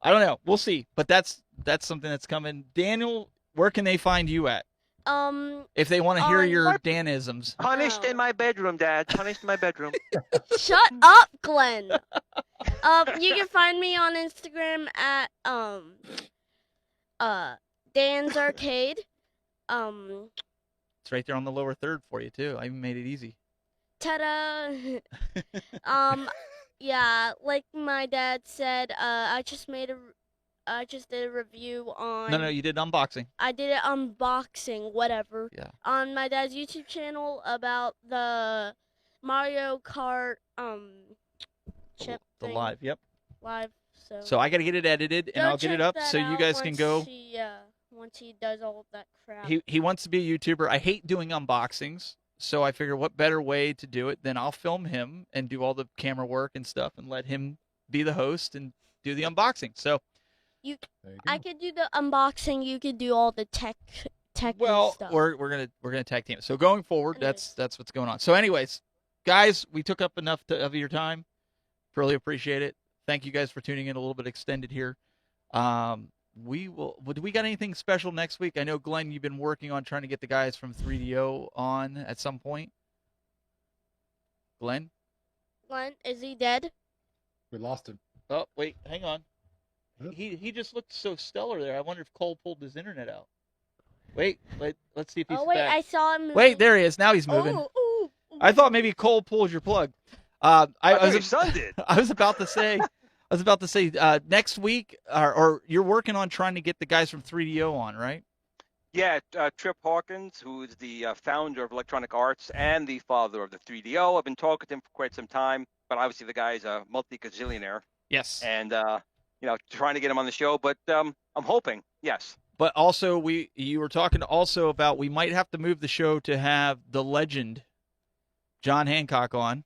I don't know. We'll see. But that's something that's coming. Daniel, where can they find you at? If they want to hear your Danisms. Punished in my bedroom, Dad. Punished in my bedroom. Shut up, Glenn. You can find me on Instagram at Dan's Arcade. It's right there on the lower third for you too. I even made it easy. Ta-da! Yeah, like my dad said, I just did a review on... No, you did unboxing. I did it unboxing, whatever. Yeah. On my dad's YouTube channel about the Mario Kart chip The thing. live, yep. Live, So I got to get it edited, and Go I'll get it check up that so you out guys can go. Once he does all of that crap. He wants to be a YouTuber. I hate doing unboxings, so I figure what better way to do it than I'll film him and do all the camera work and stuff and let him be the host and do the unboxing. So I could do the unboxing. You could do all the tech stuff. we're gonna tag team. So going forward, that's what's going on. So anyways, guys, we took up enough of your time. Really appreciate it. Thank you guys for tuning in a little bit extended here. Do we got anything special next week? I know, Glenn, you've been working on trying to get the guys from 3DO on at some point. Glenn, is he dead? We lost him. Oh, wait, hang on. He just looked so stellar there. I wonder if Cole pulled his internet out. Wait, let's see if he's back. I saw him moving. Wait, there he is. Now he's moving. Ooh. I thought maybe Cole pulled your plug. I your son did. I was about to say next week, or you're working on trying to get the guys from 3DO on, right? Yeah, Trip Hawkins, who is the founder of Electronic Arts and the father of the 3DO. I've been talking to him for quite some time, but obviously the guy's a multi-gazillionaire. Yes. And trying to get him on the show, but I'm hoping, yes. But also, you were talking also about we might have to move the show to have the legend John Hancock on.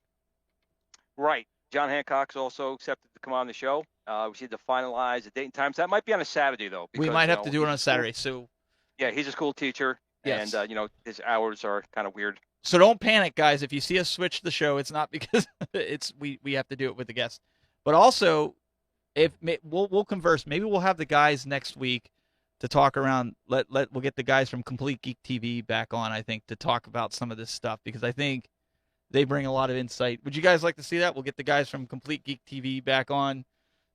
Right. John Hancock's also accepted to come on the show. We need to finalize the date and time. So that might be on a Saturday, though. Because, we might have to do it on a Saturday. So. Yeah, he's a school teacher, yes. And his hours are kind of weird. So don't panic, guys. If you see us switch the show, it's not because we have to do it with the guests. But also, if we'll converse, maybe we'll have the guys next week to talk around. We'll get the guys from Complete Geek TV back on, I think, to talk about some of this stuff because I think they bring a lot of insight. Would you guys like to see that? We'll get the guys from Complete Geek TV back on.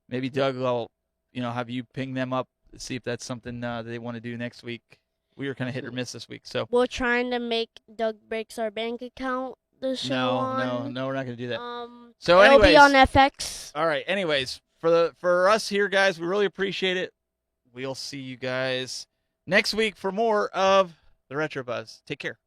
Maybe Doug will, have you ping them up see if that's something that they want to do next week. We were kind of hit or miss this week, so We're trying to make Doug Breaks Our Bank Account the show on. no, we're not going to do that. So it'll be on FX. All right. Anyways, for us here, guys, we really appreciate it. We'll see you guys next week for more of the Retro Buzz. Take care.